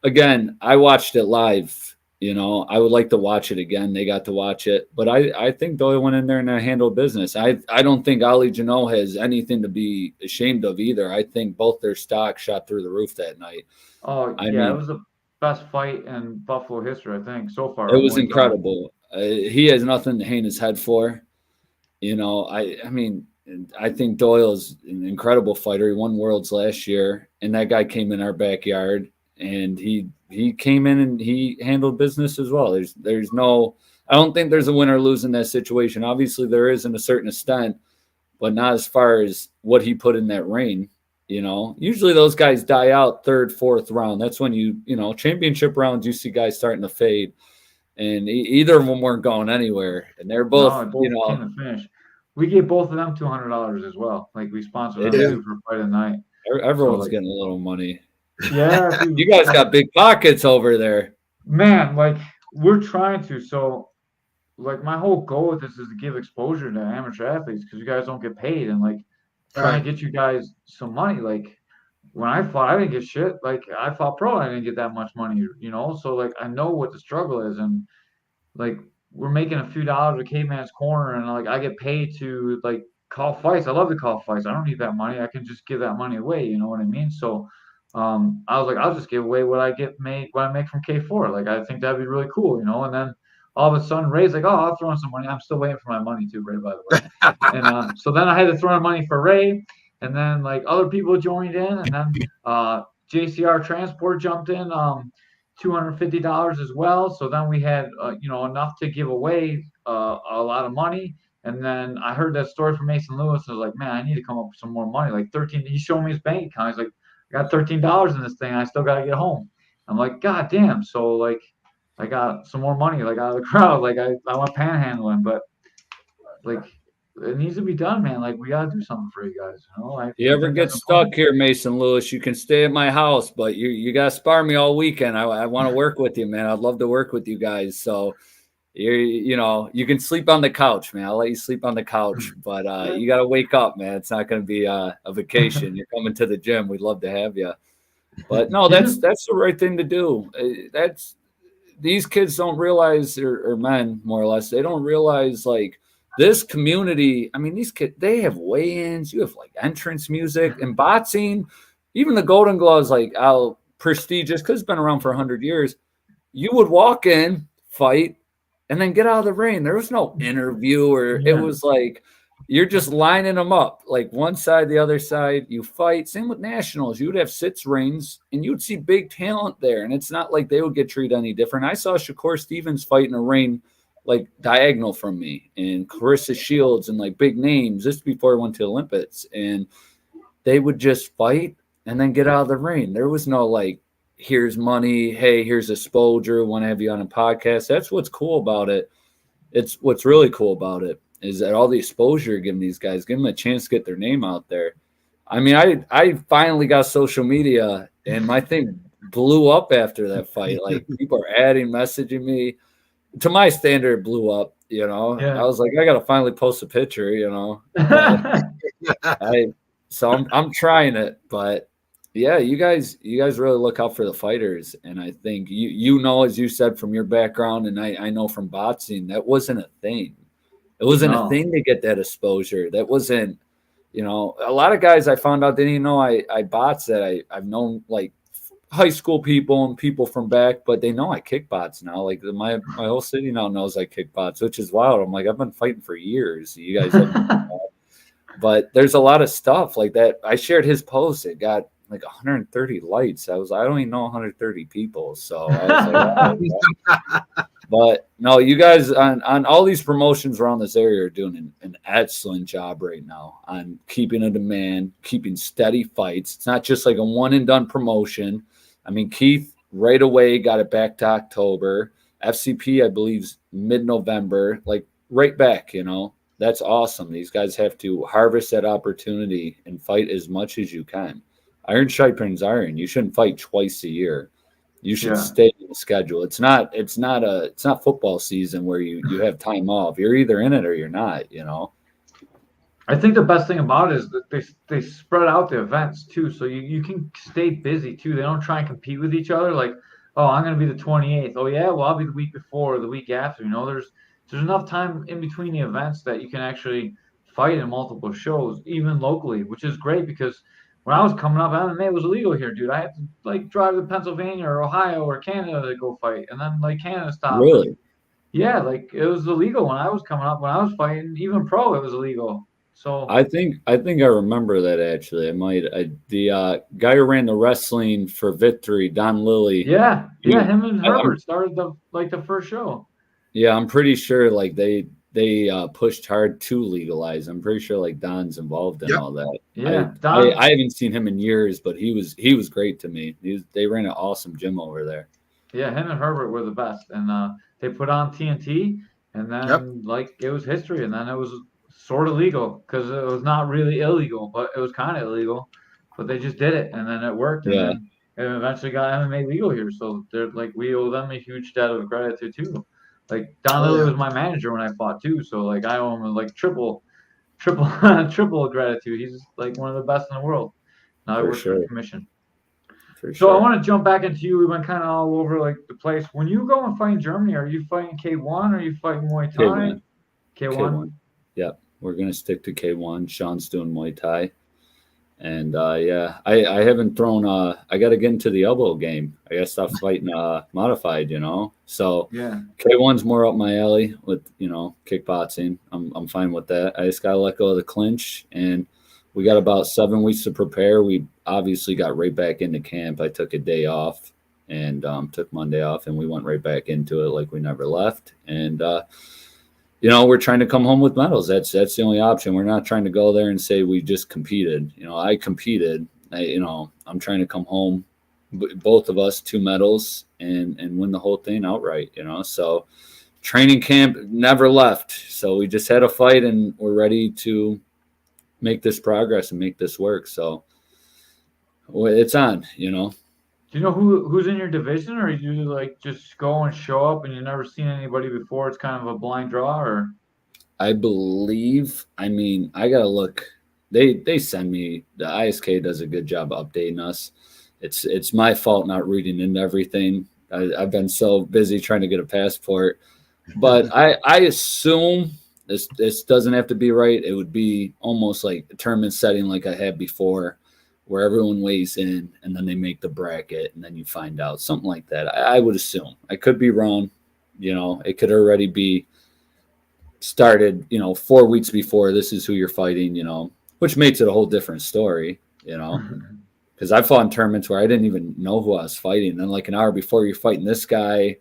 S3: Again, I watched it live. I would like to watch it again. They got to watch it. But I think Doyle went in there and handled business. I don't think Ali Janot has anything to be ashamed of either. I think both their stocks shot through the roof that night.
S4: Oh, I mean, it was the best fight in Buffalo history, I think, so far.
S3: It was incredible. He has nothing to hang his head for. I mean, I think Doyle is an incredible fighter. He won Worlds last year, and that guy came in our backyard, and he came in and he handled business as well. There's no, I don't think there's a win or lose in that situation. Obviously, there is in a certain extent, but not as far as what he put in that ring. Usually those guys die out third, fourth round. That's when championship rounds, you see guys starting to fade. And either of them weren't going anywhere, and they're both,
S4: came to finish. We gave both of them $200 as well. Like we sponsored them too for fight of the night.
S3: Everyone's getting a little money.
S4: Yeah, dude.
S3: You guys got big pockets over there,
S4: man. Like we're trying to. So, like my whole goal with this is to give exposure to amateur athletes because you guys don't get paid, and like trying to get you guys some money. Like when I fought, I didn't get shit. Like I fought pro, I didn't get that much money. So like I know what the struggle is, and like we're making a few dollars at Caveman's Corner, and like I get paid to like call fights. I love to call fights. I don't need that money. I can just give that money away. You know what I mean? So I was like, I'll just give away what I make from K4. Like I think that'd be really cool, And then all of a sudden, Ray's like, oh, I'll throw in some money. I'm still waiting for my money too, Ray, by the way. And so then I had to throw in money for Ray, and then like other people joined in, and then JCR Transport jumped in. $250 as well. So then we had, enough to give away a lot of money. And then I heard that story from Mason Lewis. I was like, man, I need to come up with some more money. Like 13, he showed me his bank account. He's like, I got $13 in this thing. I still got to get home. I'm like, God damn. So like, I got some more money, like out of the crowd. Like I went panhandling, but like, it needs to be done, man. Like we gotta do something for you guys.
S3: You ever get stuck here, Mason Lewis, you can stay at my house, but you gotta spar me all weekend. I want to work with you, man. I'd love to work with you guys. So you can sleep on the couch, man. I'll let you sleep on the couch, but you gotta wake up, man. It's not gonna be a vacation. You're coming to the gym. We'd love to have you. But no, that's the right thing to do. These kids don't realize, or men more or less, they don't realize like. This community, I mean, these kids, they have weigh-ins. You have like entrance music and boxing. Even the Golden Gloves, like how prestigious, because it's been around for 100 years. You would walk in, fight, and then get out of the ring. There was no interview, or it was like you're just lining them up, like one side, the other side. You fight. Same with nationals. You would have sits rings, and you'd see big talent there. And it's not like they would get treated any different. I saw Shakur Stevens fight in a ring like diagonal from me, and Clarissa Shields and like big names. This before I went to the Olympics, and they would just fight and then get out of the ring. There was no like, here's money. Hey, here's exposure. Want to have you on a podcast. That's what's cool about it. It's what's really cool about it is that all the exposure you're giving these guys, give them a chance to get their name out there. I mean, I finally got social media, and my thing blew up after that fight. Like people are adding, messaging me. To my standard, it blew up, Yeah. I was like, I got to finally post a picture, So I'm trying it, but yeah, you guys really look out for the fighters. And I think as you said, from your background, and I know from boxing, that wasn't a thing. It wasn't a thing to get that exposure. That wasn't, a lot of guys I found out, they didn't even know I boxed that. I've known like high school people and people from back, but they know I kickbox now. Like my whole city now knows I kickbox, which is wild. I'm like, I've been fighting for years. You guys haven't. But there's a lot of stuff like that. I shared his post. It got like 130 likes. I don't even know 130 people. So I was like, but no, you guys on all these promotions around this area are doing an excellent job right now on keeping a demand, keeping steady fights. It's not just like a one and done promotion. I mean, Keith right away got it back to October. FCP, I believe, is mid-November, like right back, That's awesome. These guys have to harvest that opportunity and fight as much as you can. Iron sharpens iron. You shouldn't fight twice a year. You should stay in the schedule. It's not football season where you have time off. You're either in it or you're not,
S4: I think the best thing about it is that they spread out the events too, so you can stay busy too. They don't try and compete with each other. Like, oh, I'm going to be the 28th. Oh yeah, well I'll be the week before or the week after. There's enough time in between the events that you can actually fight in multiple shows, even locally, which is great because when I was coming up, MMA was illegal here, dude. I had to like drive to Pennsylvania or Ohio or Canada to go fight, and then like Canada stopped.
S3: Really?
S4: Yeah, like it was illegal when I was coming up. When I was fighting, even pro, it was illegal. So
S3: I think I remember that actually. The guy who ran the wrestling for Victory, Don Lilly.
S4: yeah, him and
S3: I'm
S4: Herbert started the first show.
S3: Yeah, I'm pretty sure like they pushed hard to legalize. I'm pretty sure like Don's involved in all that.
S4: Yeah,
S3: I haven't seen him in years, but he was great to me. They ran an awesome gym over there.
S4: Yeah, him and Herbert were the best, and they put on TNT, and then like it was history, and then it was sort of legal because it was not really illegal, but it was kind of illegal, but they just did it, and then it worked, and
S3: Yeah.
S4: then it eventually got MMA legal here. So they're like we owe them a huge debt of gratitude too. Like Don Lilly was my manager when I fought too, so like I owe him like triple triple gratitude. He's like one of the best in the world. Now he
S3: For
S4: works for
S3: sure.
S4: the commission.
S3: For
S4: So I
S3: sure.
S4: want to jump back into you. We went kind of all over like the place. When you go and fight in Germany, are you fighting K1? Are you fighting Muay Thai?
S3: K1.
S4: K1.
S3: K1. Yep. We're gonna stick to K1. Sean's doing Muay Thai. And yeah, I haven't thrown I gotta get into the elbow game. I gotta stop fighting modified, you know. So
S4: Yeah.
S3: K1's more up my alley with, you know, kickboxing. I'm fine with that. I just gotta let go of the clinch, and we got about 7 weeks to prepare. We obviously got right back into camp. I took a day off and took Monday off, and we went right back into it like we never left. And you know, we're trying to come home with medals. That's the only option. We're not trying to go there and say we just competed. You know, I competed. I'm trying to come home, both of us, 2 medals and win the whole thing outright. You know, so training camp never left. So we just had a fight, and we're ready to make this progress and make this work. So it's on. You know.
S4: Do you know who's in your division, or you like just go and show up and you've never seen anybody before? It's kind of a blind draw, or
S3: I believe. I mean, I gotta look. They send me. The ISK does a good job updating us. It's my fault not reading into everything. I've been so busy trying to get a passport, but I assume this doesn't have to be right. It would be almost like a tournament setting like I had before, where everyone weighs in and then they make the bracket and then you find out, something like that. I would assume. I could be wrong. You know, it could already be started, you know, 4 weeks before. This is who you're fighting, you know, which makes it a whole different story, you know, because I fought in tournaments where I didn't even know who I was fighting. And then like an hour before, you're fighting this guy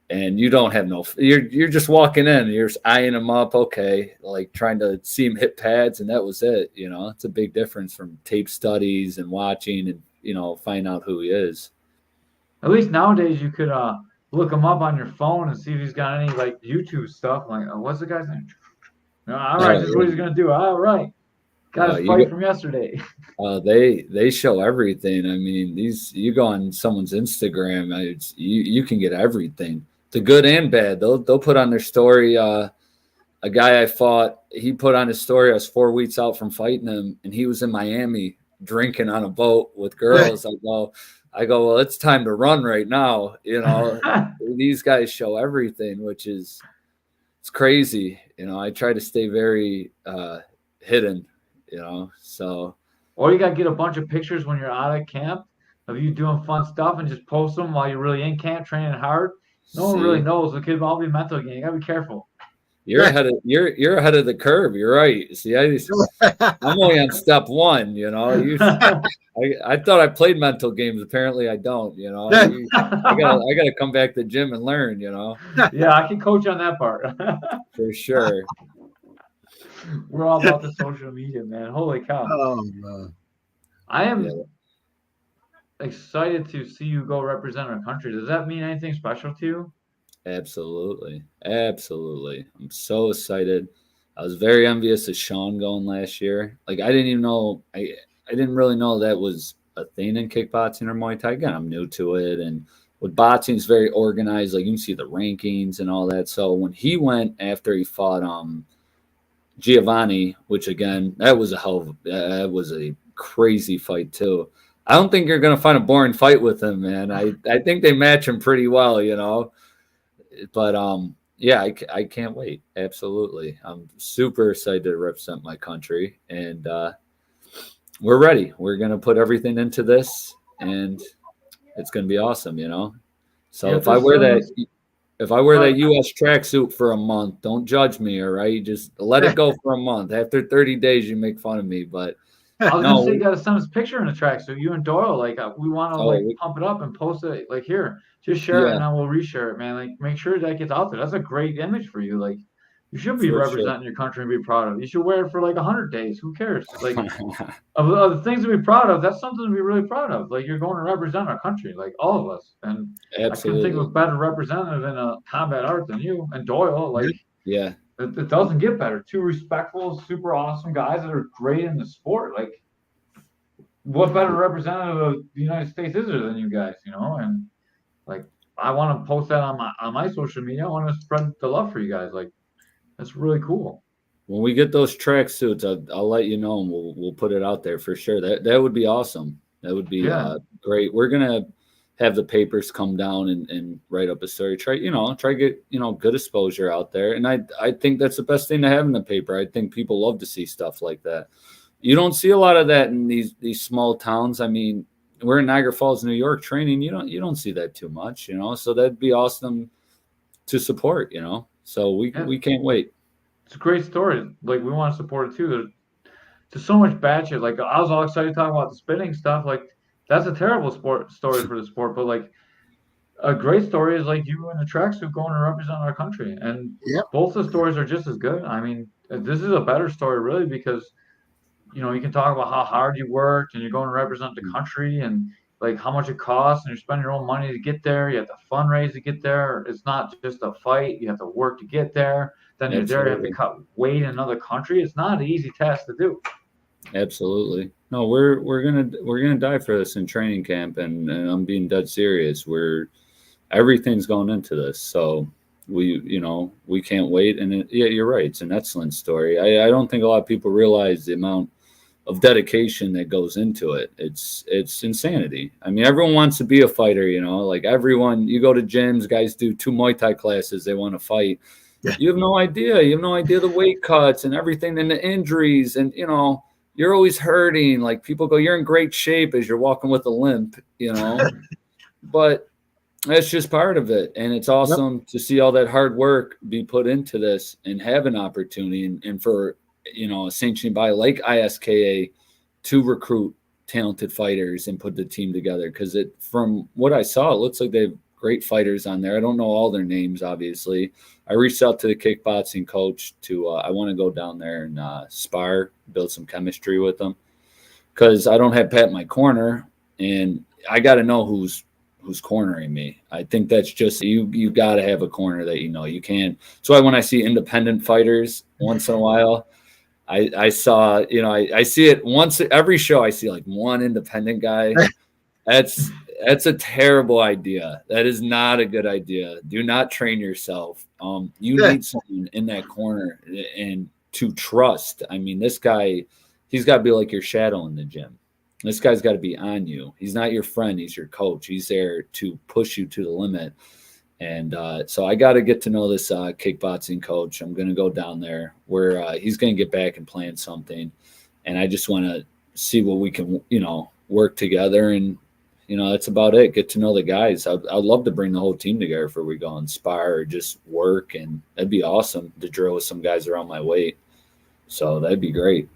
S3: and you don't have you're just walking in, you're just eyeing him up. Okay. Like trying to see him hit pads. And that was it. You know, it's a big difference from tape studies and watching and, you know, find out who he is.
S4: At least nowadays you could look him up on your phone and see if he's got any like YouTube stuff. Like, what's the guy's name? All right, this is what he's gonna do. All right, got his fight from yesterday.
S3: They show everything. I mean, you go on someone's Instagram, you can get everything, the good and bad. They'll put on their story. A guy I fought, he put on his story. I was 4 weeks out from fighting him, and he was in Miami drinking on a boat with girls. I go, well, it's time to run right now. You know, these guys show everything, which is, it's crazy. You know, I try to stay very hidden, you know, so.
S4: Or you got to get a bunch of pictures when you're out at camp of you doing fun stuff and just post them while you're really in camp training hard. No one really knows. It could all be mental game. You got to be careful.
S3: You're ahead of the curve. You're right. See, I'm only on step 1. You know, I thought I played mental games. Apparently, I don't. You know, I gotta come back to the gym and learn. You know.
S4: Yeah, I can coach on that part.
S3: For sure.
S4: We're all about the social media, man. Holy cow!
S1: Oh man,
S4: I am excited to see you go represent our country. Does that mean anything special to you?
S3: Absolutely. I'm so excited. I was very envious of Sean going last year. Like I didn't even know I didn't really know that was a thing in kickboxing or Muay Thai. Again, I'm new to it, and with boxing, it's very organized. Like you can see the rankings and all that. So when he went after he fought Giovanni, which again, that was a crazy fight too. I don't think you're gonna find a boring fight with him, man. I think they match him pretty well, you know. But yeah, I can't wait. Absolutely. I'm super excited to represent my country, and we're ready. We're going to put everything into this, and it's going to be awesome, you know? So if I wear that, If I wear that U.S. tracksuit for a month, don't judge me, all right? Just let it go for a month. After 30 days, you make fun of me. But
S4: I was gonna say, you gotta send us a picture in the tracksuit. You and Doyle, like, we want to pump it up and post it. Like, here, just share it, and then we'll reshare it, man. Like, make sure that gets out there. That's a great image for you. Like, you should be representing your country and be proud of it. You should wear it for like 100 days. Who cares? Like, of the things to be proud of, that's something to be really proud of. Like, you're going to represent our country, like all of us. And I couldn't think of a better representative in a combat art than you and Doyle. Like, it doesn't get better. Two respectful, super awesome guys that are great in the sport. Like, what better representative of the United States is there than you guys? You know, and like, I want to post that on my social media. I want to spread the love for you guys. Like, that's really cool.
S3: When we get those tracksuits, I'll let you know, and we'll put it out there for sure. That would be awesome. That would be great. We're gonna have the papers come down and write up a story. Try to get good exposure out there. And I think that's the best thing to have in the paper. I think people love to see stuff like that. You don't see a lot of that in these small towns. I mean, we're in Niagara Falls, New York, training. You don't see that too much, So that'd be awesome to support, So we can't wait.
S4: It's a great story. Like, we want to support it too. There's so much bad shit. Like, I was all excited talking about the spinning stuff. Like, that's a terrible story for the sport. But like, a great story is like you in a tracksuit going to represent our country. And both the stories are just as good. I mean, this is a better story really because you can talk about how hard you worked and you're going to represent the country and like how much it costs and you're spending your own money to get there. You have to fundraise to get there. It's not just a fight. You have to work to get there. Then you're there, you have to cut weight in another country. It's not an easy task to do.
S3: Absolutely. No, we're gonna die for this in training camp, and I'm being dead serious. Everything's going into this, so we can't wait. And you're right. It's an excellent story. I don't think a lot of people realize the amount of dedication that goes into it. It's insanity. I mean, everyone wants to be a fighter, like everyone. You go to gyms, guys do 2 Muay Thai classes, they want to fight. You have no idea. You have no idea the weight cuts and everything and the injuries. And, you're always hurting. Like people go, you're in great shape as you're walking with a limp, But that's just part of it. And it's awesome to see all that hard work be put into this and have an opportunity and for, a sanctioning body like ISKA to recruit talented fighters and put the team together. Because from what I saw, it looks like they have great fighters on there. I don't know all their names, obviously. I reached out to the kickboxing coach I want to go down there and spar, build some chemistry with them. Because I don't have Pat in my corner, and I got to know who's cornering me. I think that's just you got to have a corner that you can't. That's why when I see independent fighters once in a while, I saw, I see it once every show. I see like one independent guy. That's a terrible idea. That is not a good idea. Do not train yourself. You need someone in that corner and to trust. I mean, this guy, he's got to be like your shadow in the gym. This guy's got to be on you. He's not your friend. He's your coach. He's there to push you to the limit. And so I got to get to know this kickboxing coach. I'm going to go down there where he's going to get back and plan something. And I just want to see what we can, work together. And, that's about it. Get to know the guys. I'd love to bring the whole team together before we go and spar or just work. And that'd be awesome to drill with some guys around my weight. So that'd be great.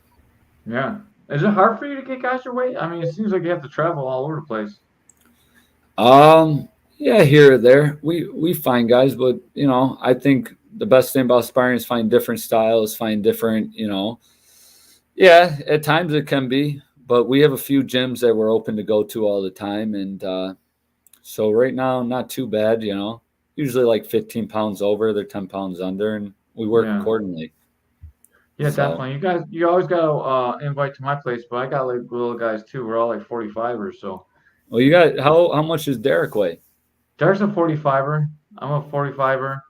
S4: Yeah. Is it hard for you to get guys your weight? I mean, it seems like you have to travel all over the place.
S3: Yeah, here or there. We find guys, but I think the best thing about sparring is find different styles, find different, Yeah, at times it can be, but we have a few gyms that we're open to go to all the time, and so right now not too bad, Usually like 15 pounds over, they're 10 pounds under, and we work accordingly.
S4: Yeah, definitely. You always got to invite to my place, but I got like little guys too. We're all like 45ers, so.
S3: Well, you got how much does Derek weigh?
S4: Derek's a 45er. I'm a 45er.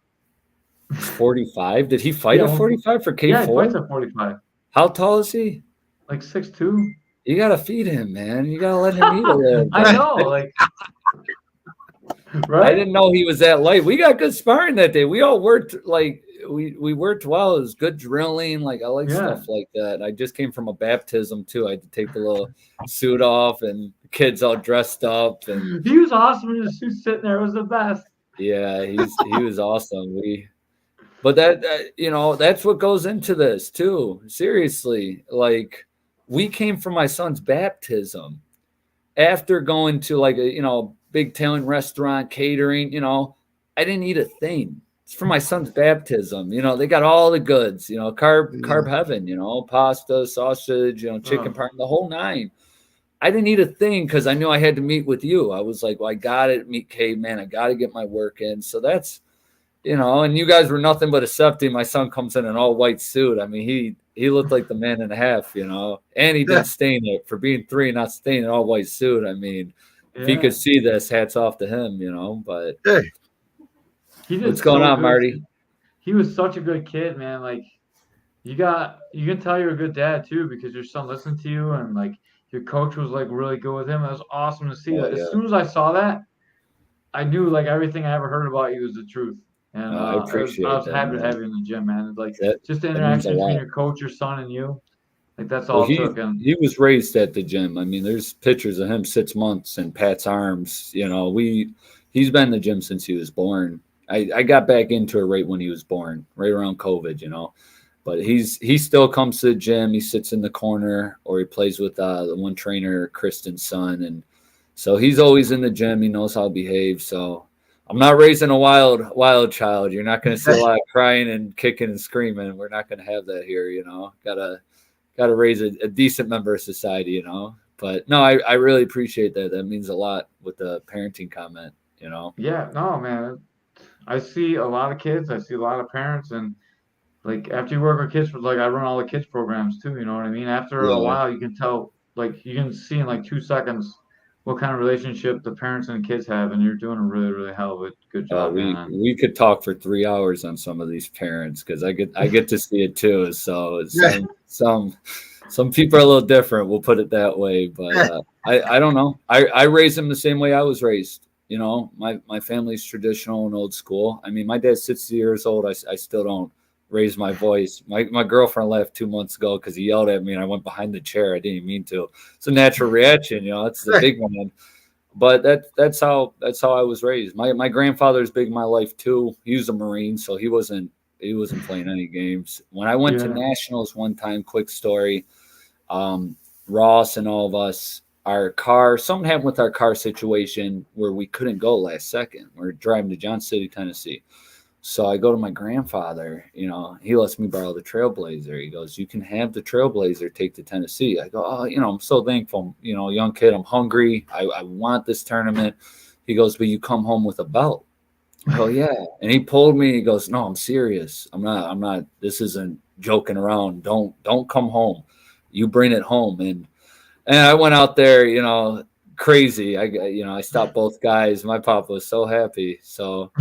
S3: 45? Did he fight a 45 for K4?
S4: Yeah, he fights a 45.
S3: How tall is he?
S4: Like 6'2".
S3: You gotta feed him, man. You gotta let him eat a little.
S4: I know, like. Right?
S3: I didn't know he was that light. We got good sparring that day. We all worked like we worked well. It was good drilling. Like I like stuff like that. I just came from a baptism too. I had to take the little suit off and the kids all dressed up. And
S4: he was awesome in his suit sitting there. It was the best.
S3: Yeah, he was awesome. But that's what goes into this too. Seriously, like we came from my son's baptism after going to like a big Italian restaurant catering. I didn't eat a thing. It's for my son's baptism. They got all the goods. Carb heaven. Pasta, sausage. Chicken parm, the whole nine. I didn't eat a thing because I knew I had to meet with you. I was like, well, I got to meet Caveman. I got to get my work in. So that's. And you guys were nothing but accepting. My son comes in an all white suit. I mean, he looked like the man and a half, and he didn't stain it for being 3 and not staining an all white suit. I mean, if he could see this, hats off to him, but what's going on, Marty?
S4: He was such a good kid, man. Like you can tell you're a good dad too, because your son listened to you and like your coach was like really good with him. It was awesome to see that. As soon as I saw that, I knew like everything I ever heard about you was the truth. And
S3: I appreciate
S4: I was
S3: that,
S4: happy to have you in the gym, man. Like just the interaction between your coach, your son, and you. Like that's all it took. And
S3: he was raised at the gym. I mean, there's pictures of him 6 months in Pat's arms. He's been in the gym since he was born. I got back into it right when he was born, right around COVID. But he still comes to the gym. He sits in the corner, or he plays with the one trainer, Kristen's son, and so he's always in the gym. He knows how to behave. So. I'm not raising a wild child. You're not going to see a lot of crying and kicking and screaming. We're not going to have that here, Gotta raise a decent member of society, But no, I really appreciate that. That means a lot with the parenting comment,
S4: Yeah, no, man. I see a lot of kids. I see a lot of parents, and like after you work with kids, like I run all the kids programs too. You know what I mean? After a while, you can tell, like you can see in like 2 seconds what kind of relationship the parents and the kids have, and you're doing a really, really hell of a good job.
S3: We could talk for 3 hours on some of these parents because I get to see it too. So some people are a little different. We'll put it that way. But I don't know. I raised them the same way I was raised. My family's traditional and old school. I mean, my dad's 60 years old. I still don't raise my voice. My girlfriend left 2 months ago because he yelled at me and I went behind the chair. I didn't even mean to. It's a natural reaction, It's the big one. But that's how I was raised. My grandfather's big in my life too. He was a Marine, so he wasn't playing any games. When I went to nationals one time, quick story, Ross and all of us, something happened with our car situation where we couldn't go last second. We're driving to Johnson City, Tennessee. So I go to my grandfather, he lets me borrow the Trailblazer. He goes, you can have the Trailblazer, take to Tennessee. I go, I'm so thankful. Young kid, I'm hungry. I want this tournament. He goes, but you come home with a belt. I go, yeah. And he pulled me. He goes, no, I'm serious. I'm not, this isn't joking around. Don't come home. You bring it home. And I went out there, crazy. I stopped both guys. My papa was so happy. So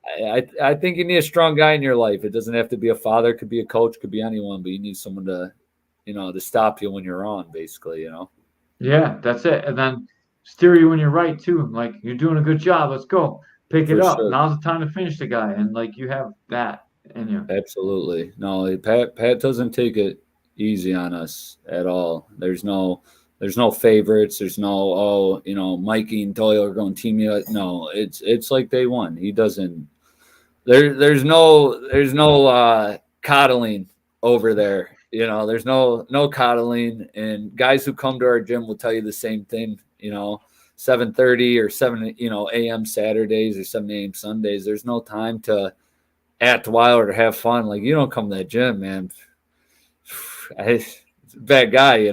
S3: I think you need a strong guy in your life. It doesn't have to be a father, could be a coach, could be anyone, but you need someone to, to stop you when you're wrong, basically,
S4: Yeah, that's it. And then steer you when you're right too. Like you're doing a good job. Let's go. Pick it up. Sure. Now's the time to finish the guy. And like you have that in you.
S3: Absolutely. No, Pat doesn't take it easy on us at all. There's no favorites. There's no, Mikey and Doyle are going to team you. No, it's like day one. He doesn't. There's no coddling over there. There's no coddling. And guys who come to our gym will tell you the same thing. 7:30 or 7 a.m. Saturdays or 7 a.m. Sundays. There's no time to act wild or have fun. Like you don't come to that gym, man. It's a bad guy,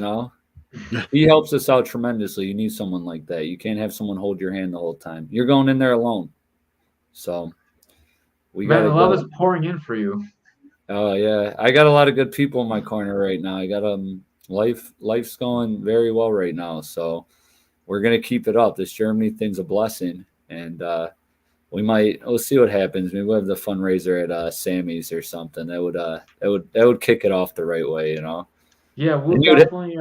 S3: He helps us out tremendously. You need someone like that. You can't have someone hold your hand the whole time. You're going in there alone. So
S4: we got a lot is pouring in for you.
S3: Oh yeah, I got a lot of good people in my corner right now. I got life's going very well right now. So we're gonna keep it up. This Germany thing's a blessing, and we'll see what happens. Maybe we'll have the fundraiser at Sammy's or something. That would kick it off the right way,
S4: Yeah, we'll definitely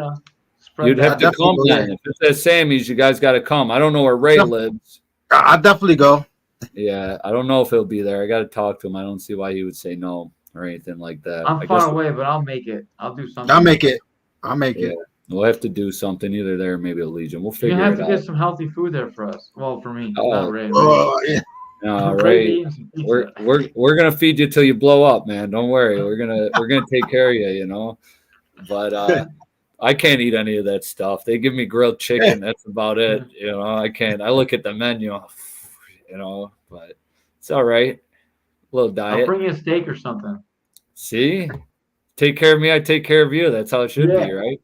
S4: spread.
S3: You'd have to come then. If it's at Sammy's, you guys got to come. I don't know where Ray lives.
S1: I'll definitely go.
S3: Yeah, I don't know if he'll be there. I got to talk to him. I don't see why he would say no or anything like that.
S4: I'm far away, but I'll make it. I'll do something.
S1: I'll make it.
S3: We'll have to do something either there, maybe at Legion. We'll figure it out.
S4: You have to get some healthy food there for us. Well, for me,
S1: not
S4: Ray.
S1: Yeah.
S3: All
S4: Ready to
S3: right.
S4: eat some pizza.
S3: We're gonna feed you till you blow up, man. Don't worry. We're gonna take care of you, you know. But I can't eat any of that stuff. They give me grilled chicken. That's about it. You know, I can't. I look at the menu, you know, but it's all right. A little
S4: I'll
S3: diet.
S4: bring you a steak or something.
S3: See, take care of me. I take care of you. That's how it should be, right?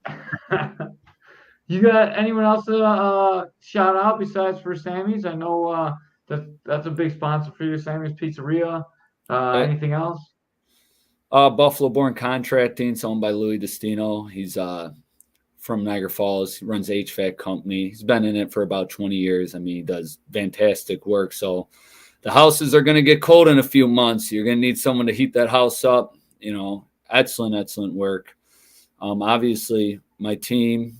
S4: You got anyone else to shout out besides for Sammy's? I know that's a big sponsor for you, Sammy's Pizzeria. Anything else?
S3: Buffalo Born Contracting, it's owned by Louis Destino. He's from Niagara Falls. He runs HVAC company. He's been in it for about 20 years. I mean, he does fantastic work. So the houses are going to get cold in a few months. You're going to need someone to heat that house up. You know, excellent work. Obviously, my team,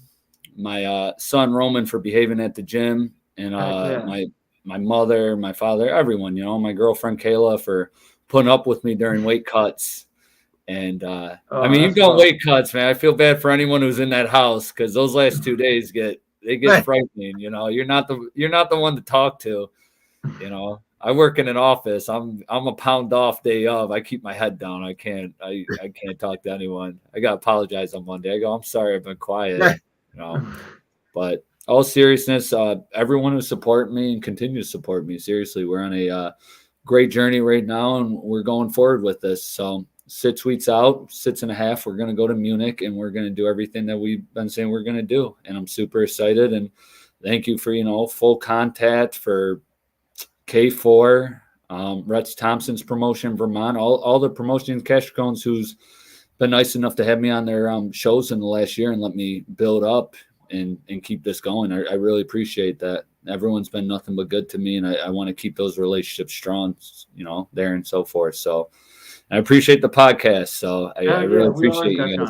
S3: my son Roman for behaving at the gym, and my mother, my father, everyone. You know, my girlfriend Kayla for putting up with me during weight cuts. And I mean, you've done weight cuts, man. I feel bad for anyone who's in that house because those last 2 days get frightening. You know, you're not the one to talk to. You know, I work in an office. I'm a pound off day of. I keep my head down. I can't talk to anyone. I got to apologize on Monday. I go, I'm sorry, I've been quiet. You know, but all seriousness, everyone who supported me and continue to support me. Seriously, we're on a great journey right now, and we're going forward with this. So 6 weeks out, 6.5, we're going to go to Munich, and we're going to do everything that we've been saying we're going to do. And I'm super excited. And thank you for, you know, Full Contact, for K4, Rex Thompson's promotion, Vermont, all the promotions, Cash Cones, who's been nice enough to have me on their shows in the last year and let me build up and keep this going. I really appreciate that. Everyone's been nothing but good to me, and I want to keep those relationships strong, you know, there and so forth. So I appreciate the podcast. So I really appreciate you guys.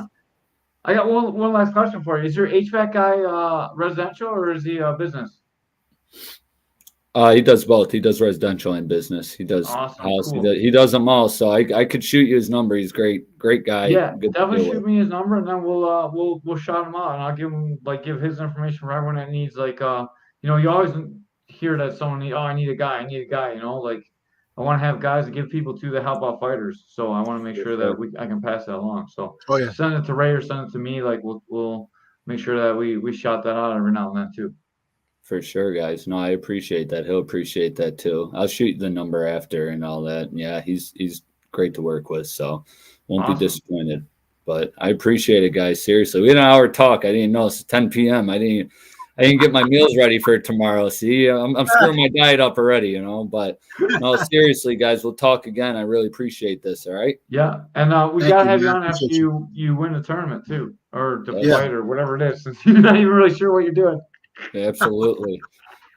S4: I got one last question for you. Is your HVAC guy residential or is he business?
S3: He does both. He does residential and business. He does house. Cool. He does them all. So I could shoot you his number. He's great guy.
S4: Yeah, definitely shoot me his number, and then we'll shout him out, and I'll give his information for everyone that needs, like, you know, you always hear that someone I need a guy, you know, like, I want to have guys to give people to help out fighters. So I want to make sure that I can pass that along. So send it to Ray or send it to me. Like, we'll make sure that we shout that out every now and then too.
S3: For sure, guys. No, I appreciate that. He'll appreciate that too. I'll shoot you the number after and all that. Yeah, he's great to work with, so won't be disappointed. But I appreciate it, guys. Seriously, we had an hour talk. I didn't know it's 10 p.m. I didn't get my meals ready for tomorrow. See, I'm screwing my diet up already, you know. But no, seriously, guys, we'll talk again. I really appreciate this. All right.
S4: Yeah, and we gotta have you on after you win the tournament too, or the fight or whatever it is, since you're not even really sure what you're doing.
S3: Absolutely.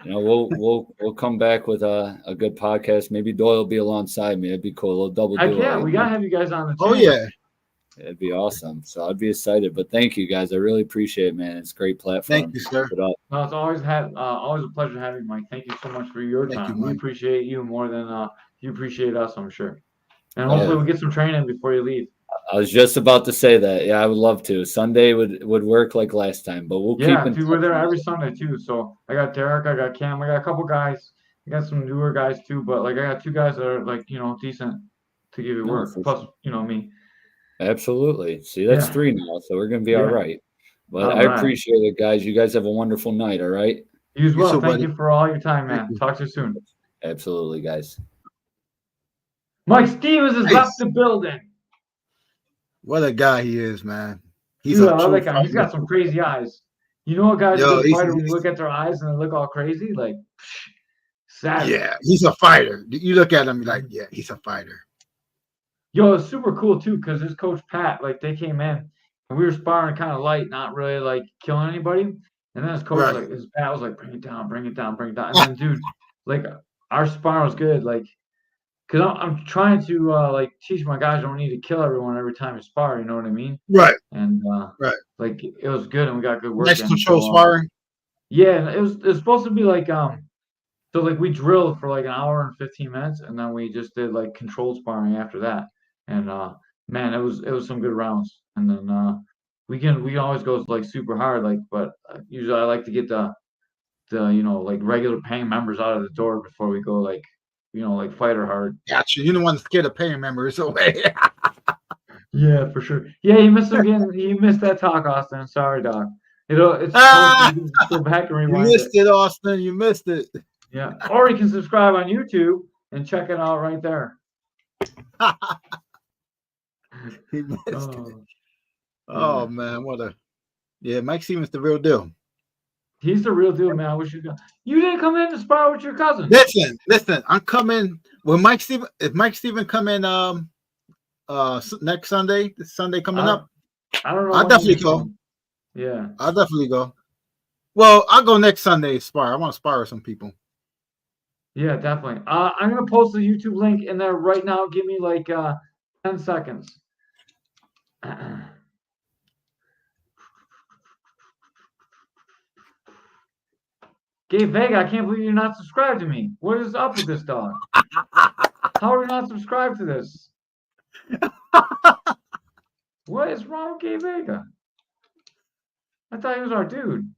S3: You know, we'll come back with a good podcast. Maybe Doyle will be alongside me. It'd be cool. A little double duo.
S4: Yeah, we gotta have you guys on the channel.
S1: Oh yeah.
S3: It'd be awesome. So I'd be excited. But thank you guys. I really appreciate it, man. It's a great platform.
S1: Thank you, sir.
S4: No, it's always a pleasure having you, Mike. Thank you so much for your time. We appreciate you more than you appreciate us, I'm sure. And hopefully we'll get some training before you leave.
S3: I was just about to say that. Yeah, I would love to. Sunday would work like last time, but we'll keep in touch.
S4: We're there every Sunday too. So I got Derek, I got Cam, I got a couple guys. I got some newer guys too, but like I got 2 guys that are, like, you know, decent to give you work. Plus, you know, me.
S3: Absolutely. See, that's 3 now, so we're gonna be all right. But I appreciate it, guys. You guys have a wonderful night. All right.
S4: You as well. Thank you for all your time, man. Talk to you soon.
S3: Absolutely, guys.
S4: Mike Stevens has left the building.
S1: What a guy he is, man.
S4: He's got some crazy eyes. You know what guys are a fighter when you look at their eyes and they look all crazy? Like, savage.
S1: Yeah, he's a fighter. You look at him, you're like, yeah, he's a fighter.
S4: Yo, it's super cool too, because his coach Pat, like, they came in and we were sparring kind of light, not really like killing anybody. And then his coach, his Pat was like, bring it down. And then, dude, like, our sparring was good, like, because I'm trying to like teach my guys I don't need to kill everyone every time you spar. You know what I mean?
S1: Right.
S4: And like, it was good, and we got good work.
S1: Nice control sparring.
S4: Yeah, it was supposed to be like so like we drilled for like an hour and 15 minutes, and then we just did like controlled sparring after that. And man, it was some good rounds. And then we always go like super hard, like, but usually I like to get the you know, like, regular paying members out of the door before we go like like fighter hard.
S1: Gotcha. You don't want to scare the paying members away.
S4: Yeah, for sure. Yeah, you missed that talk, Austin. Sorry, Doc. It's posted. You can go back and rewind
S1: You missed it, Austin. You missed it.
S4: Yeah, or you can subscribe on YouTube and check it out right there.
S1: He missed it. Oh man, Mike Stevens the real deal.
S4: He's the real deal, man. I wish you didn't come in to spar with your cousin.
S1: Listen. I'm coming when Mike Steven. If Mike Steven come in next Sunday, this Sunday coming up.
S4: I don't know.
S1: I'll definitely go.
S4: Yeah,
S1: I'll definitely go. Well, I'll go next Sunday to spar. I want to spar with some people.
S4: Yeah, definitely. I'm gonna post the YouTube link in there right now. Give me like 10 seconds. Gabe Vega, I can't believe you're not subscribed to me. What is up with this dog? How are you not subscribed to this? What is wrong with Gabe Vega? I thought he was our dude.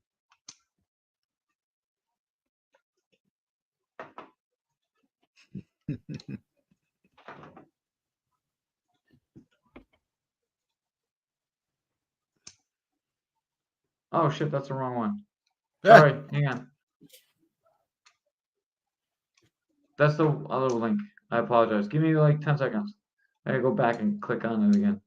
S4: Oh shit, that's the wrong one. Sorry, hang on. That's the other link. I apologize. Give me like 10 seconds. I gotta go back and click on it again.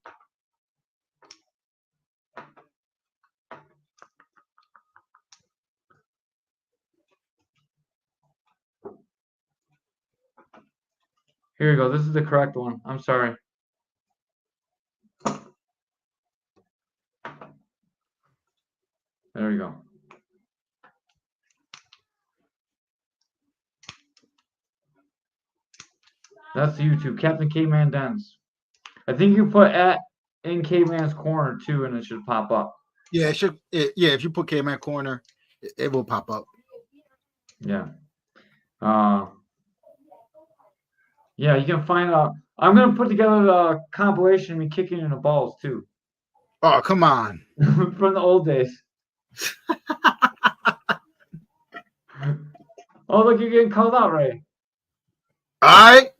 S4: Here you go. This is the correct one. I'm sorry. There you go. That's the YouTube. Captain Caveman Dens. I think you put in Caveman's Corner too, and it should pop up.
S1: Yeah, it should. If you put Caveman Corner, it will pop up.
S4: Yeah. Yeah, you can find out. I'm gonna put together the compilation of me kicking in the balls too.
S1: Oh, come on.
S4: From the old days. Oh, look, you're getting called out, Ray.
S1: All right.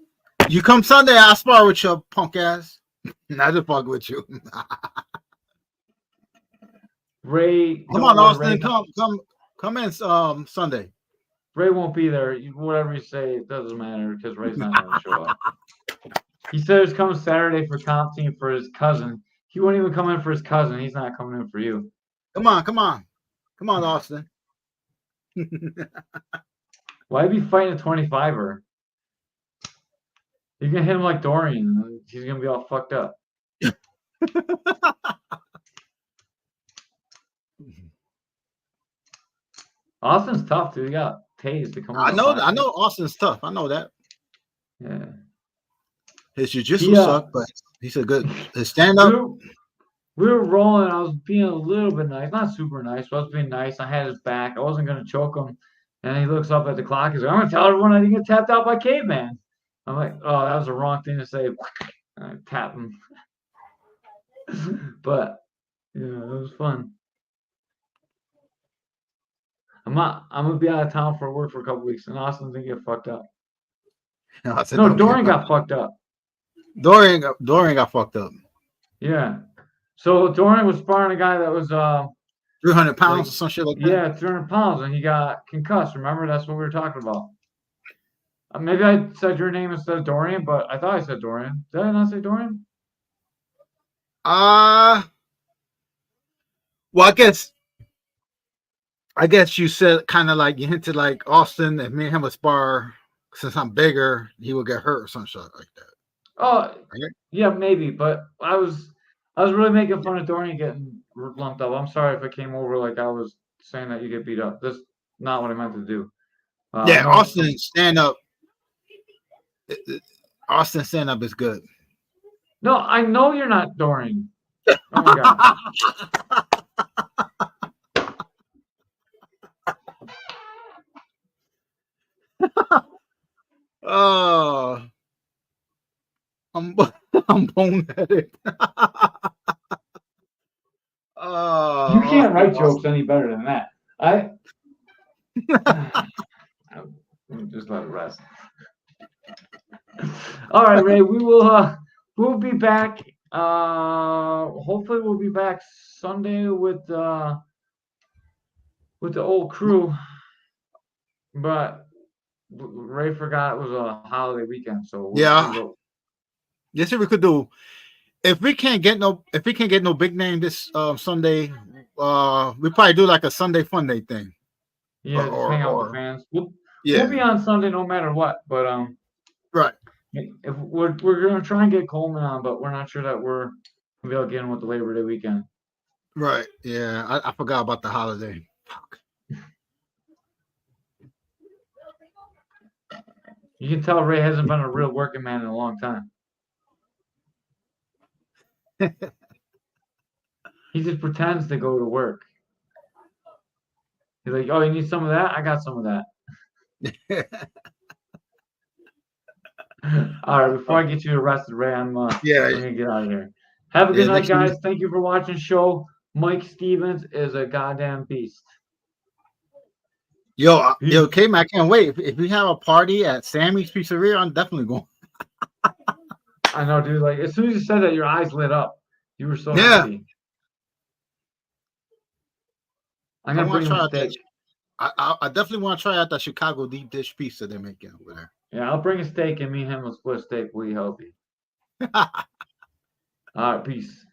S1: You come Sunday, I'll spar with your punk ass. Not to fuck with you.
S4: Ray.
S1: Come on, Austin. Ray, come in Sunday.
S4: Ray won't be there. Whatever you say, it doesn't matter because Ray's not going to show up. He said he's coming Saturday for comp team for his cousin. He won't even come in for his cousin. He's not coming in for you.
S1: Come on, Austin.
S4: Why be fighting a 25er? You're gonna hit him like Dorian. He's gonna be all fucked up. Austin's tough, dude. He got tased to come.
S1: I know Austin's tough. I know that.
S4: Yeah.
S1: His jiu-jitsu sucked, but he's a good. His stand-up.
S4: We were rolling. I was being a little bit nice, not super nice, but I was being nice. I had his back. I wasn't gonna choke him, and he looks up at the clock. He's like, "I'm gonna tell everyone I didn't get tapped out by Caveman." I'm like, "Oh, that was the wrong thing to say." I tap him, but yeah, it was fun. I'm gonna be out of town for work for a couple weeks, and Austin didn't get fucked up. No, Dorian got fucked up.
S1: Dorian got fucked up.
S4: Yeah. So Dorian was sparring a guy that was
S1: 300 pounds or some shit like that.
S4: Yeah, 300 pounds, and he got concussed. Remember, that's what we were talking about. Maybe I said your name instead of Dorian, but I thought I said Dorian. Did I not say Dorian?
S1: Well, I guess you said kind of like you hinted like Austin, if me and him would spar, since I'm bigger, he would get hurt or some shit like that.
S4: Oh, yeah, maybe. But I was really making fun of Dorian getting lumped up. I'm sorry if I came over like I was saying that you get beat up. That's not what I meant to do.
S1: Yeah, Austin stand up. Austin stand up is good.
S4: No, I know you're not Dorian. Oh my god.
S1: Oh, I'm boneheaded.
S4: You can't write jokes any better than that. Just let it rest. All right, Ray. We'll be back. Hopefully we'll be back Sunday with the old crew. But Ray forgot it was a holiday weekend, so we'll see what.
S1: Yes, we could do. If we can't get no big name this Sunday, we probably do like a Sunday fun day thing.
S4: Yeah, just hang out with the fans. We'll be on Sunday no matter what. But
S1: right.
S4: If we're gonna try and get Coleman on, but we're not sure that we're gonna be able to get in with the Labor Day weekend.
S1: Right. Yeah, I forgot about the holiday. Fuck.
S4: You can tell Ray hasn't been a real working man in a long time. He just pretends to go to work. He's like, "Oh, you need some of that? I got some of that." All right, before I get you arrested, Ray, I'm gonna get out of here. Have a good night, guys. Thank you for watching the show. Mike Stevens is a goddamn beast.
S1: Yo, Caveman, I can't wait. If we have a party at Sammy's Pizzeria, I'm definitely going.
S4: I know, dude. Like, as soon as you said that, your eyes lit up. You were so happy. I'm gonna bring him a steak.
S1: I definitely want to try out that Chicago deep dish pizza they're making over there.
S4: Yeah, I'll bring a steak, and me and him will split steak. We healthy. All right, peace.